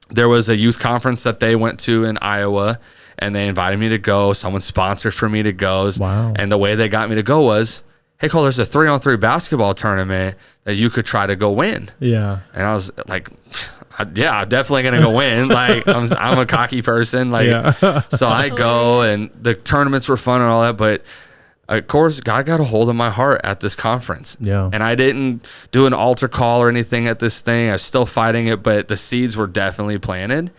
there was a youth conference that they went to in Iowa, and they invited me to go. Someone sponsored for me to go. And the way they got me to go was, hey, Cole, there's a 3-on-3 basketball tournament that you could try to go win. And I was like, I'm definitely going to go win. Like, I'm a cocky person. Like, so I go, and the tournaments were fun and all that. But of course, God got a hold of my heart at this conference. And I didn't do an altar call or anything at this thing. I was still fighting it, but the seeds were definitely planted.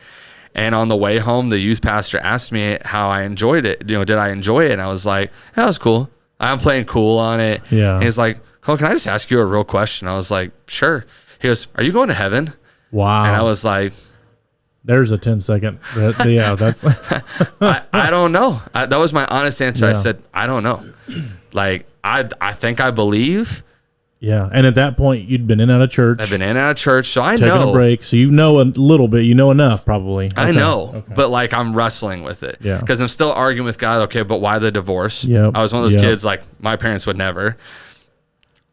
And on the way home, the youth pastor asked me how I enjoyed it. You know, did I enjoy it? And I was like, that was cool. I'm playing cool on it. And he's like, Cole, can I just ask you a real question? I was like, sure. He goes, are you going to heaven? Wow. And I was like, there's a 10-second. That's. I don't know. That was my honest answer. I said, I don't know. Like, I think I believe. And at that point, you'd been in and out of church. I've been in and out of church, so I know. Taking a break, so you know a little bit. You know enough, probably. I know, but like I'm wrestling with it. Because I'm still arguing with God, okay, but why the divorce? I was one of those kids, like, my parents would never.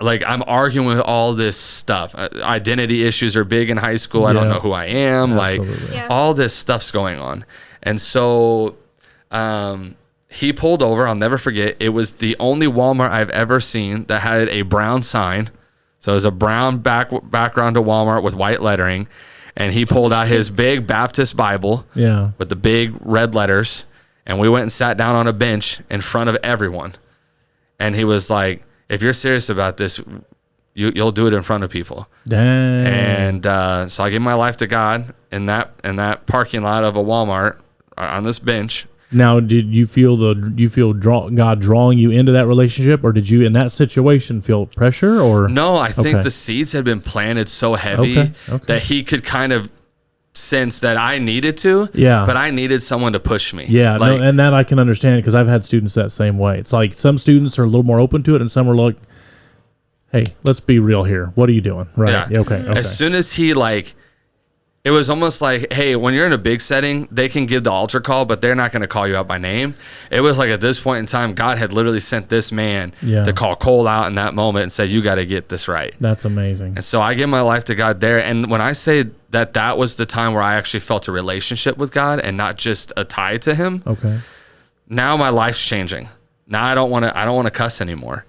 Like, I'm arguing with all this stuff. Identity issues are big in high school. I don't know who I am. Absolutely. Like, all this stuff's going on. And so he pulled over. I'll never forget. It was the only Walmart I've ever seen that had a brown sign. So it was a brown background to Walmart with white lettering. And he pulled out his big Baptist Bible with the big red letters. And we went and sat down on a bench in front of everyone. And he was like, if you're serious about this, you'll do it in front of people. Dang. And so I gave my life to God in that parking lot of a Walmart on this bench. Now, did you feel God drawing you into that relationship, or did you in that situation feel pressure? Or no, I think the seeds had been planted so heavy that he could kind of sense that I needed to, but I needed someone to push me. And that I can understand, because I've had students that same way. It's like some students are a little more open to it, and some are like, hey, let's be real here. What are you doing? Right. Okay. As soon as he it was almost like, hey, when you're in a big setting, they can give the altar call, but they're not going to call you out by name. It was like at this point in time, God had literally sent this man to call Cole out in that moment and say, you got to get this right. That's amazing. And so I gave my life to God there. And when I say that was the time where I actually felt a relationship with God and not just a tie to him. Okay. Now my life's changing. Now I don't want to cuss anymore.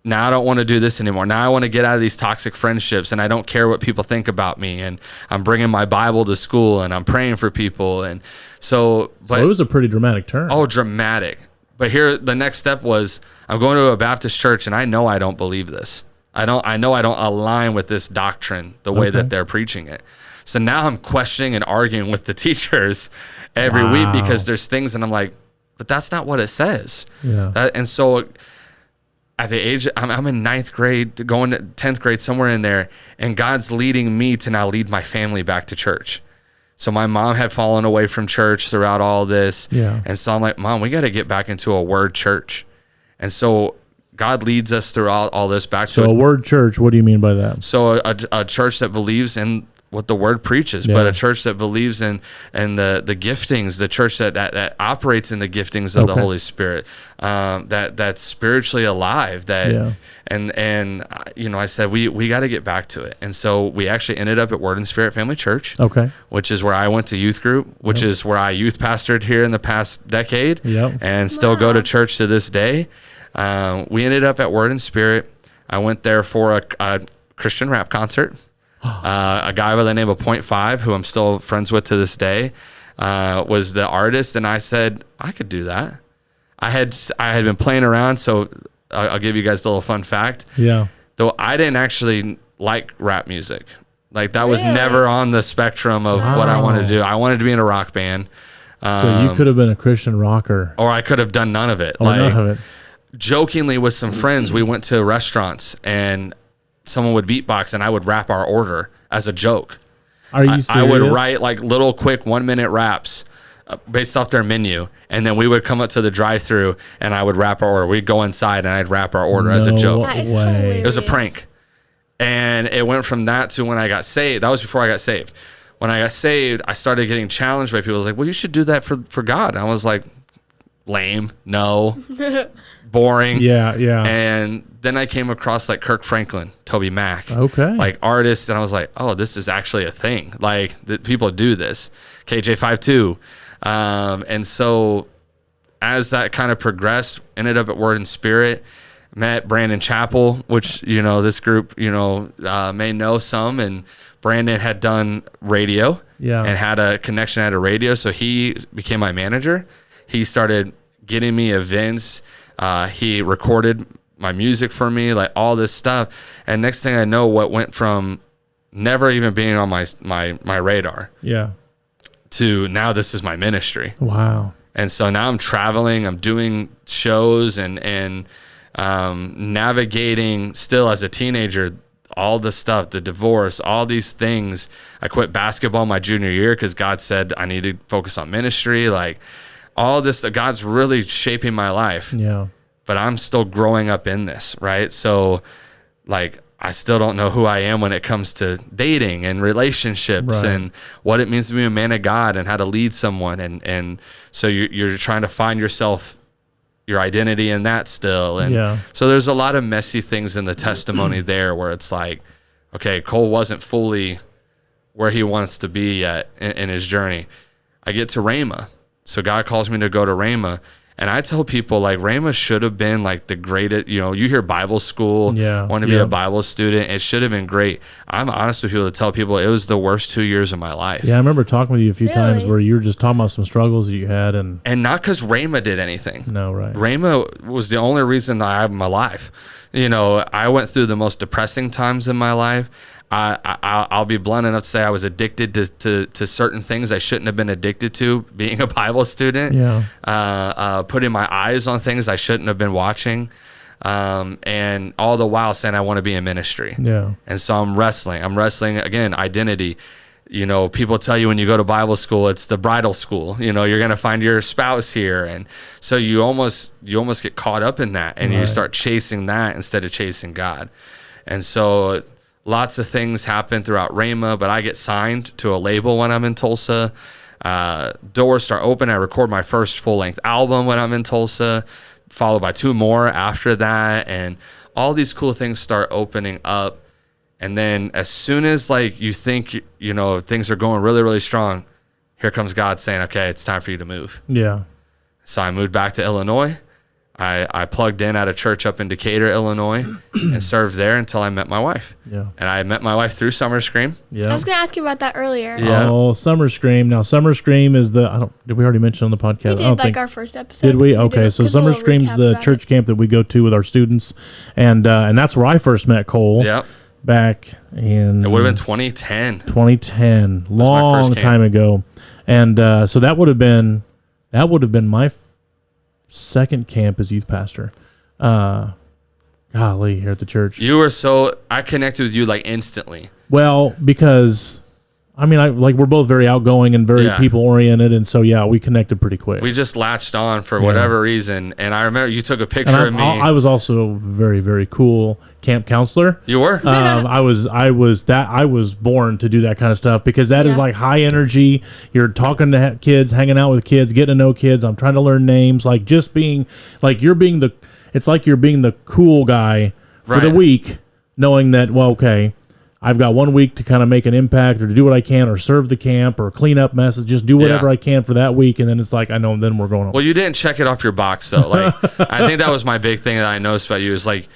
now I don't want to do this anymore. Now I want to get out of these toxic friendships, and I don't care what people think about me. And I'm bringing my Bible to school, and I'm praying for people. And so it was a pretty dramatic turn. Oh, dramatic. But here, the next step was I'm going to a Baptist church, and I know I don't believe this. I know I don't align with this doctrine the way that they're preaching it. So now I'm questioning and arguing with the teachers every week because there's things, and I'm like, but that's not what it says. Yeah. And so at the age, I'm in 9th grade, going to 10th grade, somewhere in there, and God's leading me to now lead my family back to church. So my mom had fallen away from church throughout all this. Yeah. And so I'm like, Mom, we got to get back into a word church. And so God leads us throughout all this back to So a word church, what do you mean by that? So a church that believes in what the word preaches, but a church that believes in the giftings, the church that operates in the giftings of the Holy Spirit, that's spiritually alive. And I said we got to get back to it, and so we actually ended up at Word and Spirit Family Church, which is where I went to youth group, which is where I youth pastored here in the past decade, and still go to church to this day. We ended up at Word and Spirit. I went there for a Christian rap concert. A guy by the name of Point Five, who I'm still friends with to this day, was the artist, and I said I could do that. I had been playing around, so I'll give you guys a little fun fact. Yeah. Though I didn't actually like rap music, like that was never on the spectrum of what I wanted to do. I wanted to be in a rock band. So you could have been a Christian rocker, or I could have done none of it. None of it. Jokingly with some friends, we went to restaurants and someone would beatbox and I would rap our order as a joke. Are you serious? I would write like little quick 1-minute raps based off their menu, and then we would come up to the drive-thru and I would rap our order. We'd go inside and I'd rap our order as a joke. That is hilarious. It was a prank. And it went from that to when I got saved. That was before I got saved. When I got saved, I started getting challenged by people. I was like, well, you should do that for God. And I was like, lame, no, boring. Yeah. And then I came across like Kirk Franklin, Toby Mac, like artists, and I was like, oh, this is actually a thing. Like people do this. KJ52, and so as that kind of progressed, ended up at Word and Spirit. Met Brandon Chappell, which this group may know some, and Brandon had done radio, and had a connection at a radio, so he became my manager. He started getting me events. He recorded my music for me, like all this stuff. And next thing I know, what went from never even being on my radar, to now this is my ministry. Wow. And so now I'm traveling, I'm doing shows and navigating still as a teenager, all the stuff, the divorce, all these things. I quit basketball my junior year because God said I need to focus on ministry. Like all this, God's really shaping my life. Yeah. But I'm still growing up in this, right? So like I still don't know who I am when it comes to dating and relationships and what it means to be a man of God and how to lead someone. And so you're trying to find yourself, your identity in that still. And so there's a lot of messy things in the testimony there where it's like, okay, Cole wasn't fully where he wants to be yet in his journey. I get to Rhema. So God calls me to go to Rhema. And I tell people, like, Rhema should have been like the greatest, you hear Bible school, want to be a Bible student. It should have been great. I'm honest with people to tell people it was the worst 2 years of my life. Yeah, I remember talking with you a few times where you were just talking about some struggles that you had. And not because Rhema did anything. No, right. Rhema was the only reason that I'm alive. I went through the most depressing times in my life. I'll be blunt enough to say I was addicted to certain things I shouldn't have been addicted to, being a Bible student, putting my eyes on things I shouldn't have been watching, and all the while saying I want to be in ministry. And so I'm wrestling again, identity. People tell you when you go to Bible school, it's the bridal school. You're going to find your spouse here. And so you almost get caught up in that, and you start chasing that instead of chasing God. And so lots of things happen throughout Rhema, but I get signed to a label when I'm in Tulsa. Doors start open. I record my first full-length album when I'm in Tulsa, followed by 2 more after that. And all these cool things start opening up. And then as soon as like you think, things are going really, really strong, here comes God saying, okay, it's time for you to move. Yeah. So I moved back to Illinois. I plugged in at a church up in Decatur, Illinois, and served there until I met my wife. Yeah. And I met my wife through Summer Scream. Yeah. I was going to ask you about that earlier. Yeah. Oh, Summer Scream. Now, Summer Scream is did we already mention on the podcast? We did, our first episode. Did we? Okay, so Summer Scream's the church camp that we go to with our students. And that's where I first met Cole. Yep. Back in... It would have been 2010. 2010. Long time ago. And so that would have been my second camp as youth pastor. Golly, here at the church. I connected with you like instantly. Well, because we're both very outgoing and very people oriented, and so we connected pretty quick. We just latched on for whatever reason, and I remember you took a picture of me. I was also very, very cool camp counselor. You were? I was born to do that kind of stuff because that is like high energy. You're talking to kids, hanging out with kids, getting to know kids. I'm trying to learn names, like just being like you're being the cool guy for the week, knowing that I've got 1 week to kind of make an impact or to do what I can or serve the camp or clean up messes, just do whatever I can for that week. And then it's like, I know, then we're going on. Well, you didn't check it off your box though. Like, I think that was my big thing that I noticed about you is like,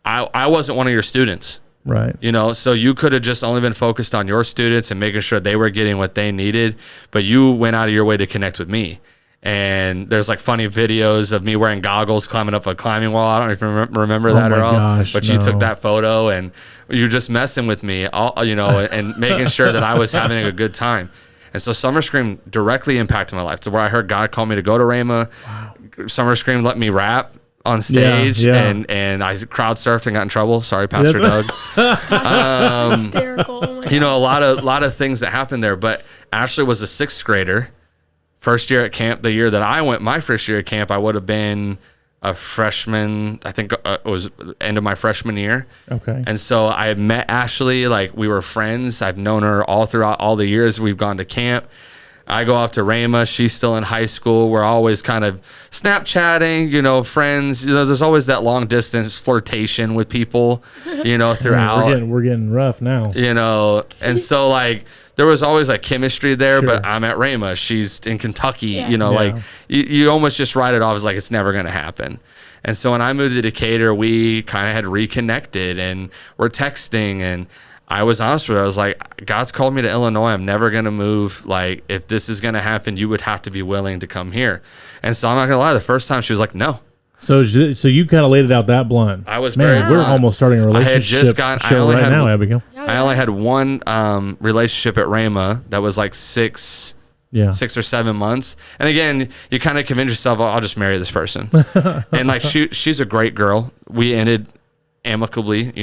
I wasn't one of your students. Right. So you could have just only been focused on your students and making sure they were getting what they needed, but you went out of your way to connect with me. And there's like funny videos of me wearing goggles climbing up a climbing wall. I don't even remember that at all. Gosh, but you took that photo and you're just messing with me, and making sure that I was having a good time. And so Summer Scream directly impacted my life to where I heard God call me to go to Rhema. Wow. Summer Scream let me rap on stage and I crowd surfed and got in trouble. Sorry, Pastor Doug. Hysterical. Oh a lot of things that happened there. But Ashley was a 6th grader. First year at camp, the year that I went, my first year at camp, I would have been a freshman. I think it was the end of my freshman year. Okay. And so I met Ashley, like we were friends. I've known her all throughout all the years we've gone to camp. I go off to Rhema. She's still in high school. We're always kind of Snapchatting, friends. There's always that long distance flirtation with people, throughout. We're getting rough now. And so like, there was always like chemistry there, but I'm at Rhema. She's in Kentucky, like you almost just write it off as like it's never going to happen. And so when I moved to Decatur, we kind of had reconnected and we're texting. And I was honest with her. I was like, God's called me to Illinois. I'm never going to move. Like, if this is going to happen, you would have to be willing to come here. And so I'm not going to lie. The first time she was like, no. So you kind of laid it out that blunt. I was very blunt. We're almost starting a relationship show right now, Abigail. I only had one relationship at Rhema that was like 6 or 7 months. And again, you kind of convince yourself, I'll just marry this person. And like she's a great girl. We ended amicably,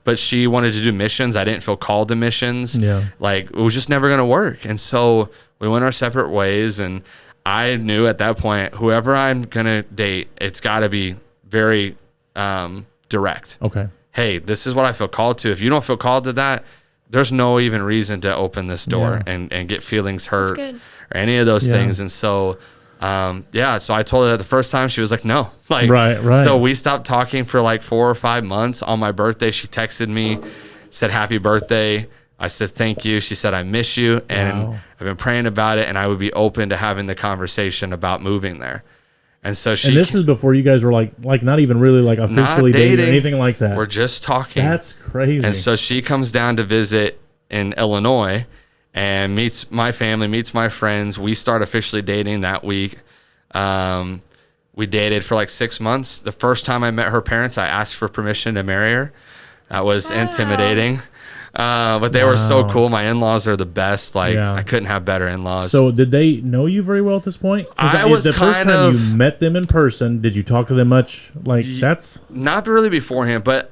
but she wanted to do missions. I didn't feel called to missions. Yeah. Like it was just never going to work. And so we went our separate ways, and I knew at that point, whoever I'm going to date, it's got to be very direct. Okay. Hey, this is what I feel called to. If you don't feel called to that, there's no even reason to open this door and get feelings hurt or any of those things. And so, so I told her that the first time. She was like, no. Like, right. So we stopped talking for like 4 or 5 months. On my birthday, she texted me, said, happy birthday. I said, thank you. She said, I miss you. And I've been praying about it, and I would be open to having the conversation about moving there. And so and this is before you guys were like not even really like officially dating or anything like that. We're just talking. That's crazy. And so she comes down to visit in Illinois and meets my family, meets my friends. We start officially dating that week. We dated for like 6 months. The first time I met her parents, I asked for permission to marry her. That was intimidating. But they were so cool. My in-laws are the best. Like I couldn't have better in-laws. So did they know you very well at this point? The first time you met them in person, did you talk to them much? Like that's not really beforehand, but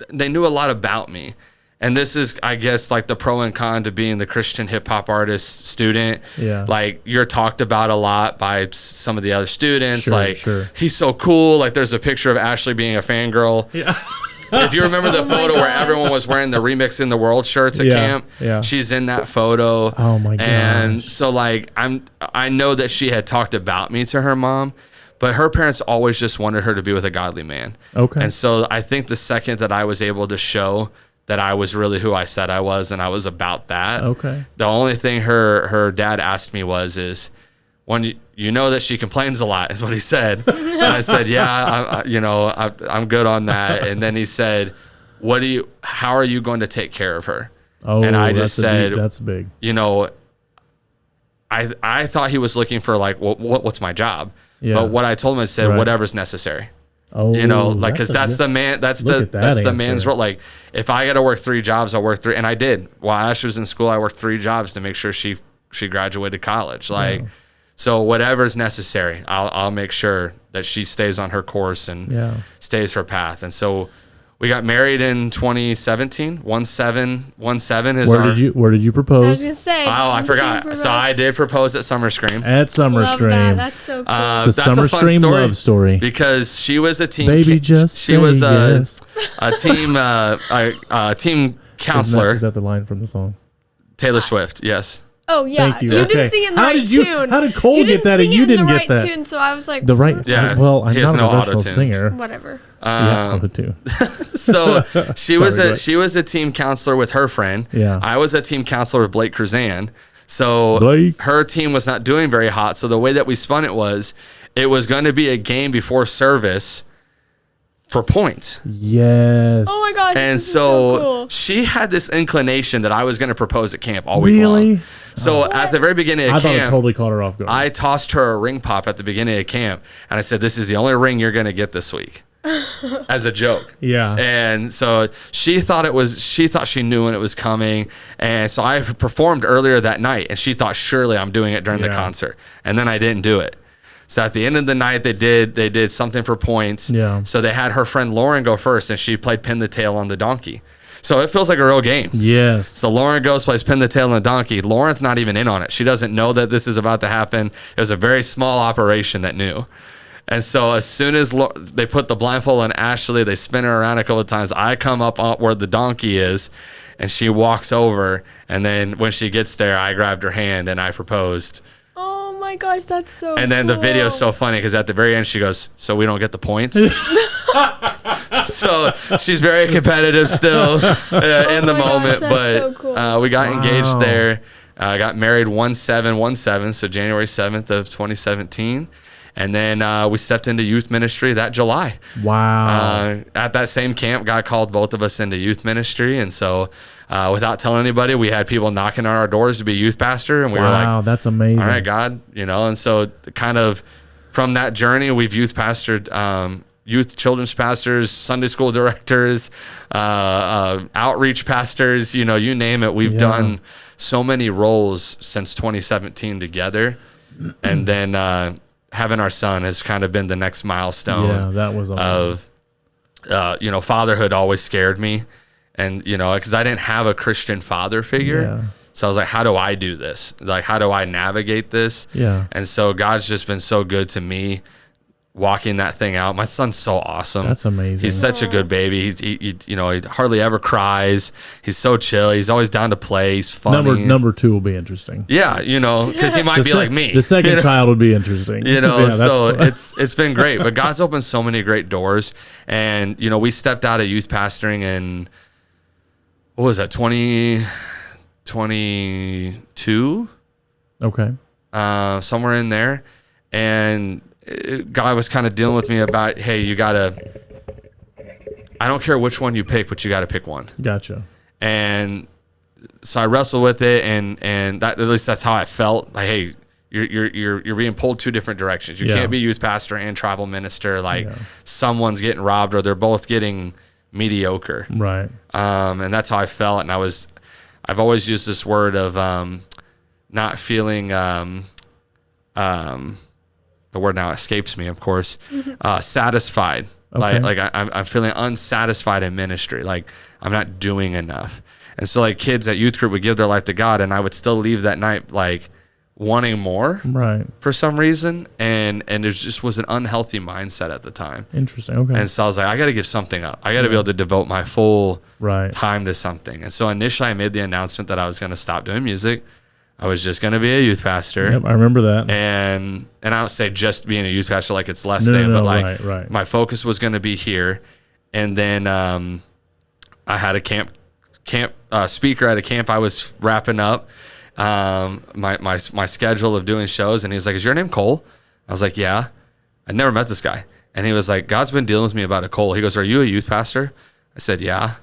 they knew a lot about me. And this is, I guess, like the pro and con to being the Christian hip hop artist student. Yeah. Like you're talked about a lot by some of the other students. He's so cool. Like there's a picture of Ashley being a fangirl. Yeah. If you remember the photo where everyone was wearing the Remix in the World shirts at camp, she's in that photo. Oh my gosh. And so like I know that she had talked about me to her mom, but her parents always just wanted her to be with a godly man. Okay. And so I think the second that I was able to show that I was really who I said I was and I was about that. Okay. The only thing her dad asked me is when you know that she complains a lot, is what he said. And I said, yeah, I'm good on that. And then he said, how are you going to take care of her? Oh, and I just said, that's big. I thought he was looking for like, what's my job? Yeah. But what I told him, I said, whatever's necessary. Oh, because that's the man's role. Like, if I got to work 3 jobs, I'll work 3. And I did. While Ash was in school, I worked 3 jobs to make sure she graduated college. So whatever's necessary, I'll make sure that she stays on her course and stays her path. And so we got married in 2017. 17 is where did you propose? I was gonna say. Oh, I forgot. So I did propose at Summer Scream. At Summer Scream. That's so cool. It's a Summer Scream love story. Because she was a team. Baby, just she was yes. a team counselor. Is that the line from the song? Taylor Swift. Yes. Oh yeah, Thank you. You didn't sing in the right tune. How did Cole get that and you didn't get that? Tune, so I was like, the right. Yeah. Well, I'm not no a professional singer. Whatever. Auto-tune. So she was a team counselor with her friend. Yeah. I was a team counselor with Blake Cruzan. So her team was not doing very hot. So the way that we spun it was going to be a game before service for points. Yes. Oh my gosh. And so cool. She had this inclination that I was going to propose at camp all week long. So at the very beginning of camp, I thought it totally caught her off guard. I tossed her a ring pop at the beginning of camp, and I said, "This is the only ring you're going to get this week," as a joke. Yeah. And so she thought she knew when it was coming, and so I performed earlier that night, and she thought surely I'm doing it during the concert, and then I didn't do it. So at the end of the night, they did something for points. Yeah. So they had her friend Lauren go first, and she played pin the tail on the donkey. So it feels like a real game. Yes. So Lauren goes, plays pin the tail on the donkey. Lauren's not even in on it. She doesn't know that this is about to happen. It was a very small operation that knew. And so as soon as they put the blindfold on Ashley, they spin her around a couple of times. I come up where the donkey is, and she walks over. And then when she gets there, I grabbed her hand and I proposed. Oh my gosh, that's so And then cool. the video's so funny because at the very end she goes, "So we don't get the points?" So she's very competitive still in the moment. But so cool. we got engaged there. Got married 1/7/17, so January 7th of 2017. And then we stepped into youth ministry that July. Wow. At that same camp, God called both of us into youth ministry. And so without telling anybody, we had people knocking on our doors to be youth pastor. And we were like, wow, that's amazing. All right, God, and so kind of from that journey, we've youth pastored youth children's pastors, Sunday school directors, outreach pastors, you name it. We've done so many roles since 2017 together. And then having our son has kind of been the next milestone. Yeah, that was awesome. Of, fatherhood always scared me. And, because I didn't have a Christian father figure. Yeah. So I was like, how do I do this? Like, how do I navigate this? Yeah. And so God's just been so good to me walking that thing out. My son's so awesome. That's amazing. He's such a good baby. He hardly ever cries. He's so chill. He's always down to play. He's funny. Number 2 will be interesting. Yeah, because he might be like me. The second child would be interesting. So it's been great. But God's opened so many great doors. And, we stepped out of youth pastoring in, what was that, 2022? Okay. Somewhere in there. And God was kind of dealing with me about, hey, I don't care which one you pick, but you got to pick one. Gotcha. And so I wrestled with it, and that, at least that's how I felt. Like, hey, you're being pulled 2 different directions. You can't be youth pastor and travel minister. Like someone's getting robbed, or they're both getting mediocre. Right. And that's how I felt. And I've always used this word of not feeling the word now escapes me, of course, satisfied. Okay. Like I'm feeling unsatisfied in ministry. Like I'm not doing enough. And so like kids at youth group would give their life to God, and I would still leave that night like wanting more, right, for some reason. And there just was an unhealthy mindset at the time. Interesting. Okay. And so I was like, I got to give something up. I got to be able to devote my full time to something. And so initially I made the announcement that I was going to stop doing music. I was just going to be a youth pastor. Yep, I remember that. And I don't say just being a youth pastor like it's less than, but like right. My focus was going to be here. And then I had a camp speaker at a camp I was wrapping up, my schedule of doing shows. And he was like, "Is your name Cole?" I was like, "Yeah." I'd never met this guy. And he was like, "God's been dealing with me about a Cole." He goes, "Are you a youth pastor?" I said, "Yeah."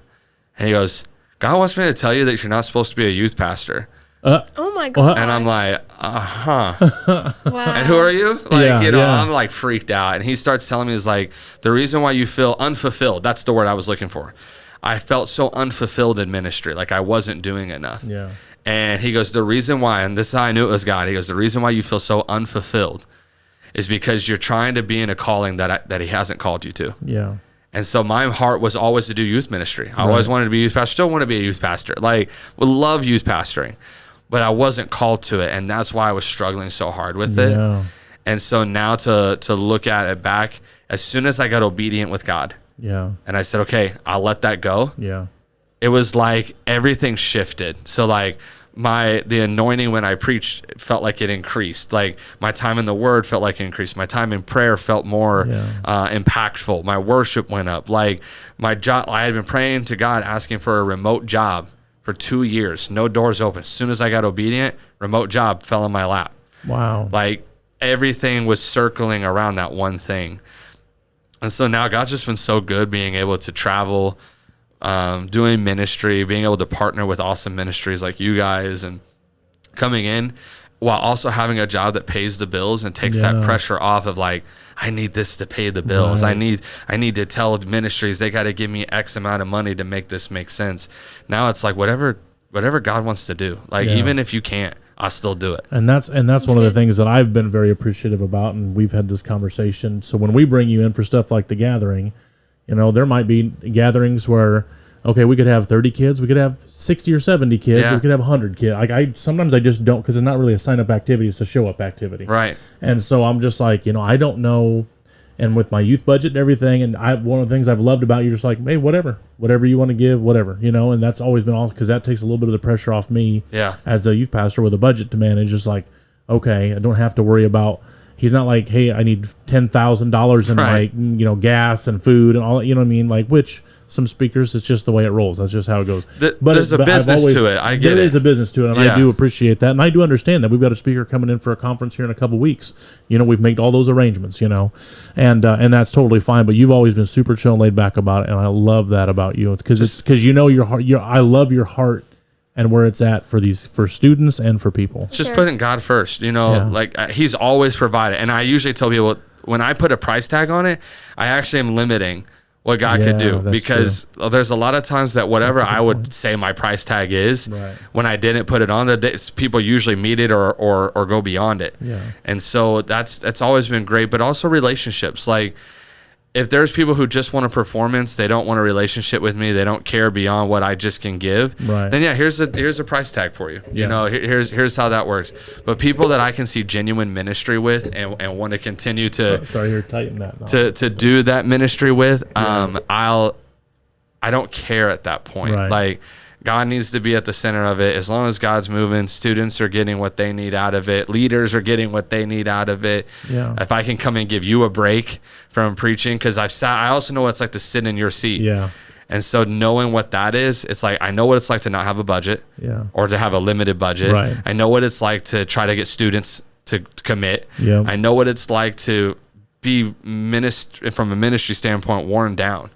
And he goes, "God wants me to tell you that you're not supposed to be a youth pastor." Oh my God. And I'm like, Wow. And who are you? Like, Yeah. I'm like freaked out. And he starts telling me, is like, the reason why you feel unfulfilled, that's the word I was looking for. I felt so unfulfilled in ministry, like I wasn't doing enough. Yeah. And he goes, the reason why, and this is how I knew it was God. He goes, the reason why you feel so unfulfilled is because you're trying to be in a calling that he hasn't called you to. Yeah. And so my heart was always to do youth ministry. I always wanted to be a youth pastor, still want to be a youth pastor. Like, would love youth pastoring, but I wasn't called to it. And that's why I was struggling so hard with it. And so now to look at it back, as soon as I got obedient with God, and I said, okay, I'll let that go. It was like everything shifted. So like the anointing when I preached, it felt like it increased. Like my time in the Word felt like it increased. My time in prayer felt more impactful. My worship went up. Like my job, I had been praying to God, asking for a remote job for 2 years. No doors open. As soon as I got obedient, remote job fell in my lap. Wow. Like everything was circling around that one thing. And so now God's just been so good being able to travel, doing ministry, being able to partner with awesome ministries like you guys, and coming in while also having a job that pays the bills and takes that pressure off of like, I need this to pay the bills. I need to tell ministries they got to give me X amount of money to make this make sense. Now it's like whatever God wants to do. Like even if you can't, I'll still do it. And that's one of the things that I've been very appreciative about, and we've had this conversation. So when we bring you in for stuff like the gathering, there might be gatherings where, okay, we could have 30 kids, we could have 60 or 70 kids, we could have 100 kids. Like sometimes I just don't, because it's not really a sign-up activity, it's a show-up activity. Right. And so I'm just like, I don't know. And with my youth budget and everything, and one of the things I've loved about you, just like, hey, whatever you want to give, whatever, and that's always been awesome, because that takes a little bit of the pressure off me as a youth pastor with a budget to manage. Just like, okay, I don't have to worry about, he's not like, hey, I need $10,000 in like, gas and food and all that, you know what I mean? Like, which some speakers, it's just the way it rolls. That's just how it goes. But there's a business to it. I get it. There is a business to it, and I do appreciate that. And I do understand that. We've got a speaker coming in for a conference here in a couple weeks. We've made all those arrangements, and that's totally fine. But you've always been super chill and laid back about it, and I love that about you. Because your heart. I love your heart and where it's at for students and for people. It's just putting God first, like he's always provided. And I usually tell people, when I put a price tag on it, I actually am limiting what God could do, because there's a lot of times that whatever I would say my price tag is, when I didn't put it on there, people usually meet it or go beyond it. And so that's always been great. But also relationships, like if there's people who just want a performance, they don't want a relationship with me, they don't care beyond what I just can give, then here's a price tag for you. Here's how that works. But people that I can see genuine ministry with and want to continue to sorry, you're tighten that now. to do that ministry with, I don't care at that point. Like God needs to be at the center of it. As long as God's moving, students are getting what they need out of it. Leaders are getting what they need out of it. If I can come and give you a break from preaching, because I also know what it's like to sit in your seat. And so knowing what that is, it's like, I know what it's like to not have a budget or to have a limited budget. I know what it's like to try to get students to commit. I know what it's like to be from a ministry standpoint worn down,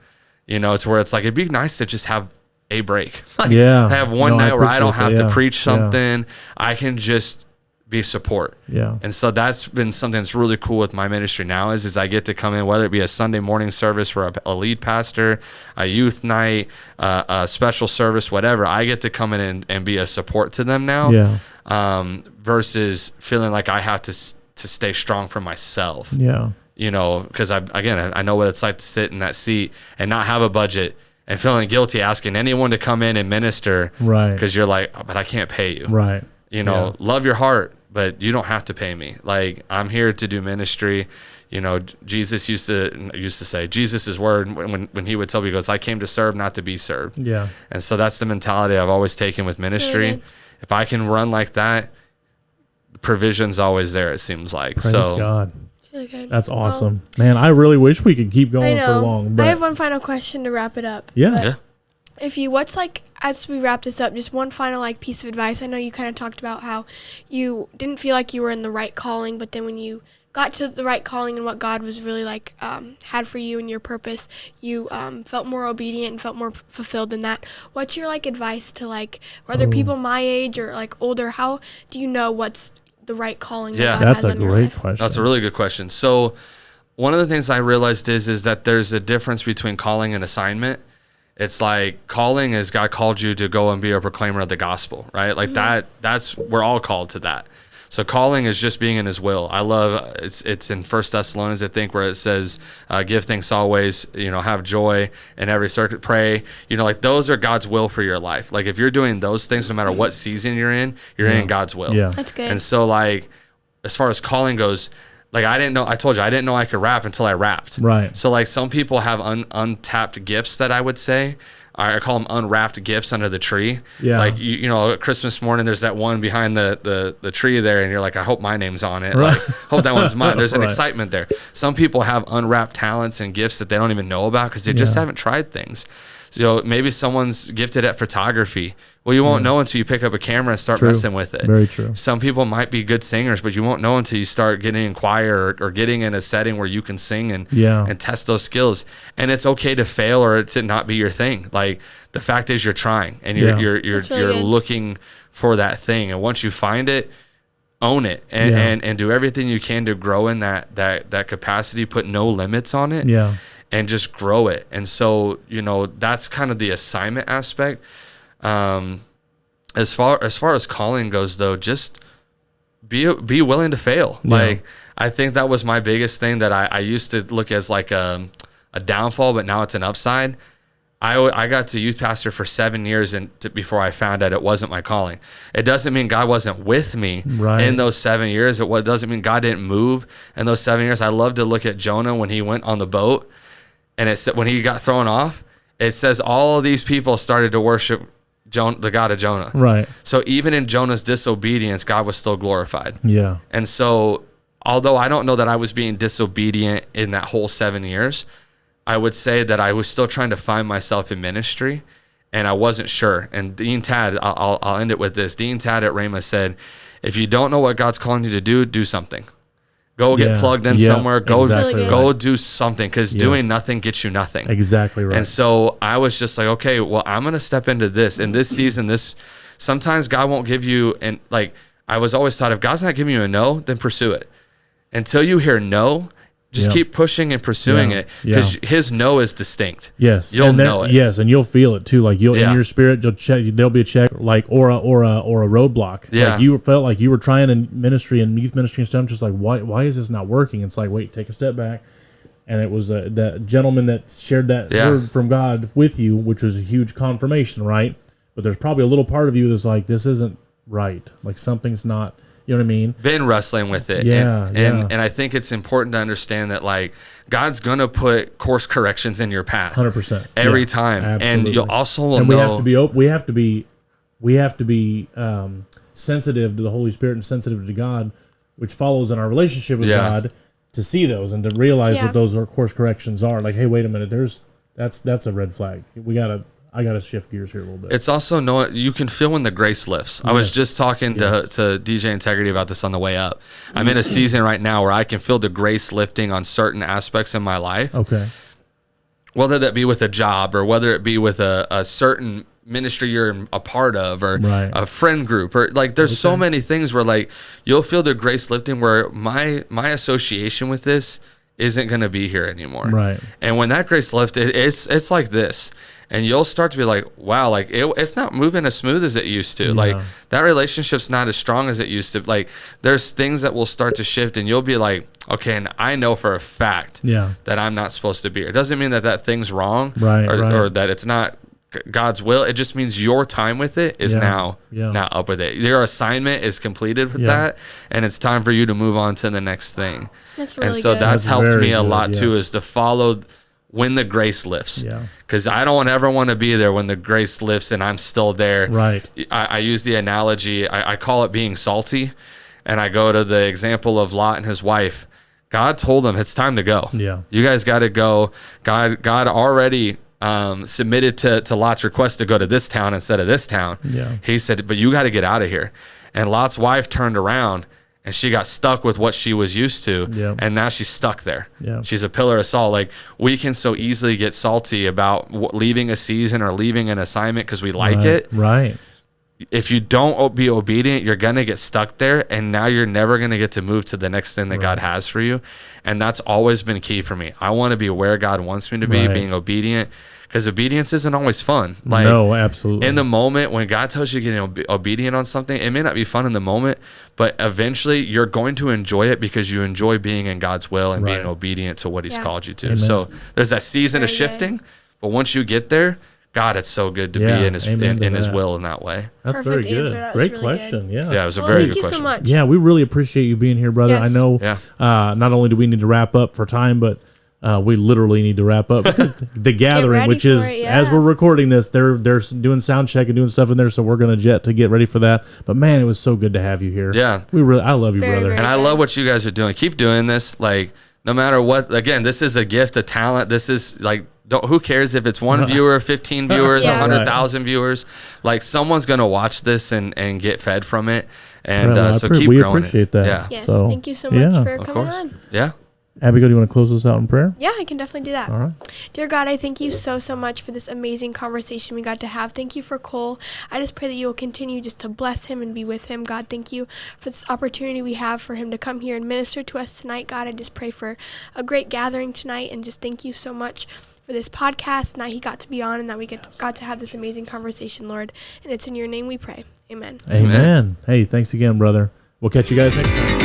to where it's like, it'd be nice to just have a break. Have one night where I don't have to preach something. I can just be support. And so that's been something that's really cool with my ministry now is I get to come in, whether it be a Sunday morning service for a lead pastor, a youth night, a special service, whatever. I get to come in and be a support to them now, versus feeling like I have to stay strong for myself. Because I know what it's like to sit in that seat and not have a budget and feeling guilty asking anyone to come in and minister, because you're like, oh, but I can't pay you. Love your heart, but you don't have to pay me. Like, I'm here to do ministry. Jesus used to say, Jesus' word when he would tell me, he goes, I came to serve, not to be served. And so that's the mentality I've always taken with ministry. If I can run like that, provision's always there, it seems like. Praise God. Really good. That's awesome. Man, I really wish we could keep going for long. But I have one final question to wrap it up. If what's like as we wrap this up, just one final like piece of advice. I know you kind of talked about how you didn't feel like you were in the right calling, but then when you got to the right calling and what God was really like had for you and your purpose, you felt more obedient and felt more fulfilled in that. What's your like advice to like whether people my age or like older? How do you know what's the right calling? Yeah, that God that's has a on your great life? question. That's a really good question. So one of the things I realized is that there's a difference between calling and assignment. It's like calling is God called you to go and be a proclaimer of the gospel, right? Like that's we're all called to that. So calling is just being in his will. I love it's in 1 Thessalonians, I think, where it says, give thanks always, have joy in every circuit, pray. Like those are God's will for your life. Like if you're doing those things, no matter what season you're in God's will. Yeah. That's good. And so like as far as calling goes, like I told you I didn't know I could rap until I rapped. Right. So like some people have untapped gifts that I would say. I call them unwrapped gifts under the tree. Yeah. Like, Christmas morning, there's that one behind the tree there, and you're like, I hope my name's on it. Right. Like, hope that one's mine. There's an Right. excitement there. Some people have unwrapped talents and gifts that they don't even know about because they just haven't tried things. So maybe someone's gifted at photography. Well, you won't know until you pick up a camera and start messing with it. Very true. Some people might be good singers, but you won't know until you start getting in choir or getting in a setting where you can sing and test those skills. And it's okay to fail or to not be your thing. Like the fact is you're trying and you're really looking for that thing. And once you find it, own it and do everything you can to grow in that capacity, put no limits on it. Yeah. And just grow it. And so, that's kind of the assignment aspect. As far as calling goes, though, just be willing to fail. Yeah. Like, I think that was my biggest thing that I used to look as like a downfall, but now it's an upside. I got to youth pastor for 7 years before I found out it wasn't my calling. It doesn't mean God wasn't with me in those 7 years. It doesn't mean God didn't move in those 7 years. I love to look at Jonah when he went on the boat. And it said when he got thrown off, it says all of these people started to worship the God of Jonah. Right. So even in Jonah's disobedience, God was still glorified. Yeah. And so, although I don't know that I was being disobedient in that whole 7 years, I would say that I was still trying to find myself in ministry, and I wasn't sure. And Dean Tadd, I'll end it with this. Dean Tadd at Rhema said, if you don't know what God's calling you to do, do something. Go get plugged in somewhere. Go do something because doing nothing gets you nothing. Exactly right. And so I was just like, okay, well, I'm going to step into this. In this season, sometimes God won't give you, and like I was always taught, if God's not giving you a no, then pursue it. Until you hear no, just keep pushing and pursuing it because his no is distinct. Yes, you'll know it. Yes, and you'll feel it too. Like in your spirit, you'll check. There'll be a check, like or a roadblock. Yeah, like you felt like you were trying in ministry and youth ministry and stuff. Just like why is this not working? It's like wait, take a step back. And it was that gentleman that shared that word from God with you, which was a huge confirmation, right? But there's probably a little part of you that's like this isn't right. Like something's not. You know what I mean? Been wrestling with it. And I think it's important to understand that like God's going to put course corrections in your path 100% every time. Absolutely. And you'll also will and know. we have to be sensitive to the Holy Spirit and sensitive to God, which follows in our relationship with God to see those and to realize what those course corrections are. Like, hey, wait a minute, that's a red flag. I gotta shift gears here a little bit. It's also knowing you can feel when the grace lifts. I was just talking to DJ Integrity about this on the way up. I'm in a season right now where I can feel the grace lifting on certain aspects in my life. Okay. Whether that be with a job or whether it be with a certain ministry you're a part of or a friend group or like there's so many things where like you'll feel the grace lifting where my association with this isn't going to be here anymore. Right. And when that grace lifts, it's like this. And you'll start to be like, wow, like it's not moving as smooth as it used to. Like that relationship's not as strong as it used to. Like there's things that will start to shift and you'll be like, okay, and I know for a fact that I'm not supposed to be here. It doesn't mean that thing's wrong or that it's not God's will. It just means your time with it is now up with it. Your assignment is completed with that, and it's time for you to move on to the next thing. That's really and so good. that's helped me a good, lot too, is to follow when the grace lifts. Because I don't ever want to be there when the grace lifts and I'm still there. Right. I use the analogy, I call it being salty, and I go to the example of Lot and his wife. God told them it's time to go. Yeah. You guys got to go. God already submitted to Lot's request to go to this town instead of this town. Yeah. He said, but you got to get out of here. And Lot's wife turned around and she got stuck with what she was used to. Yeah. And now she's stuck there. Yeah. She's a pillar of salt. Like, we can so easily get salty about leaving a season or leaving an assignment because we like it. Right. If you don't be obedient, you're going to get stuck there, and now you're never going to get to move to the next thing that God has for you. And that's always been key for me. I want to be where God wants me to be, being obedient, because obedience isn't always fun. Like, no, absolutely. In the moment, when God tells you to get obedient on something, it may not be fun in the moment, but eventually you're going to enjoy it because you enjoy being in God's will and being obedient to what He's called you to. Amen. So there's that season of shifting, but once you get there, God, it's so good to be in His will in that way. That's Perfect very good. Answer. Great really question. Good. Yeah, it was a very good question. Thank you so much. Yeah, we really appreciate you being here, brother. Yes. I know not only do we need to wrap up for time, but we literally need to wrap up because the gathering, which is, as we're recording this, they're doing sound check and doing stuff in there, so we're going to jet to get ready for that. But man, it was so good to have you here. Yeah. I love you, brother. Very and I love what you guys are doing. Keep doing this. Like, no matter what, again, this is a gift, a talent. This is like, who cares if it's 1 viewer, 15 viewers, 100,000 viewers? Like, someone's going to watch this and get fed from it. And so keep growing. We appreciate that. Yeah. Yes, so, thank you so much for coming on. Yeah. Abigail, do you want to close us out in prayer? Yeah, I can definitely do that. All right. Dear God, I thank you so much for this amazing conversation we got to have. Thank you for Cole. I just pray that you will continue just to bless him and be with him. God, thank you for this opportunity we have for him to come here and minister to us tonight. God, I just pray for a great gathering tonight, and just thank you so much for this podcast, and that he got to be on, and that we got to have this amazing conversation, Lord. And it's in your name we pray. Amen. Amen. Hey, thanks again, brother. We'll catch you guys next time.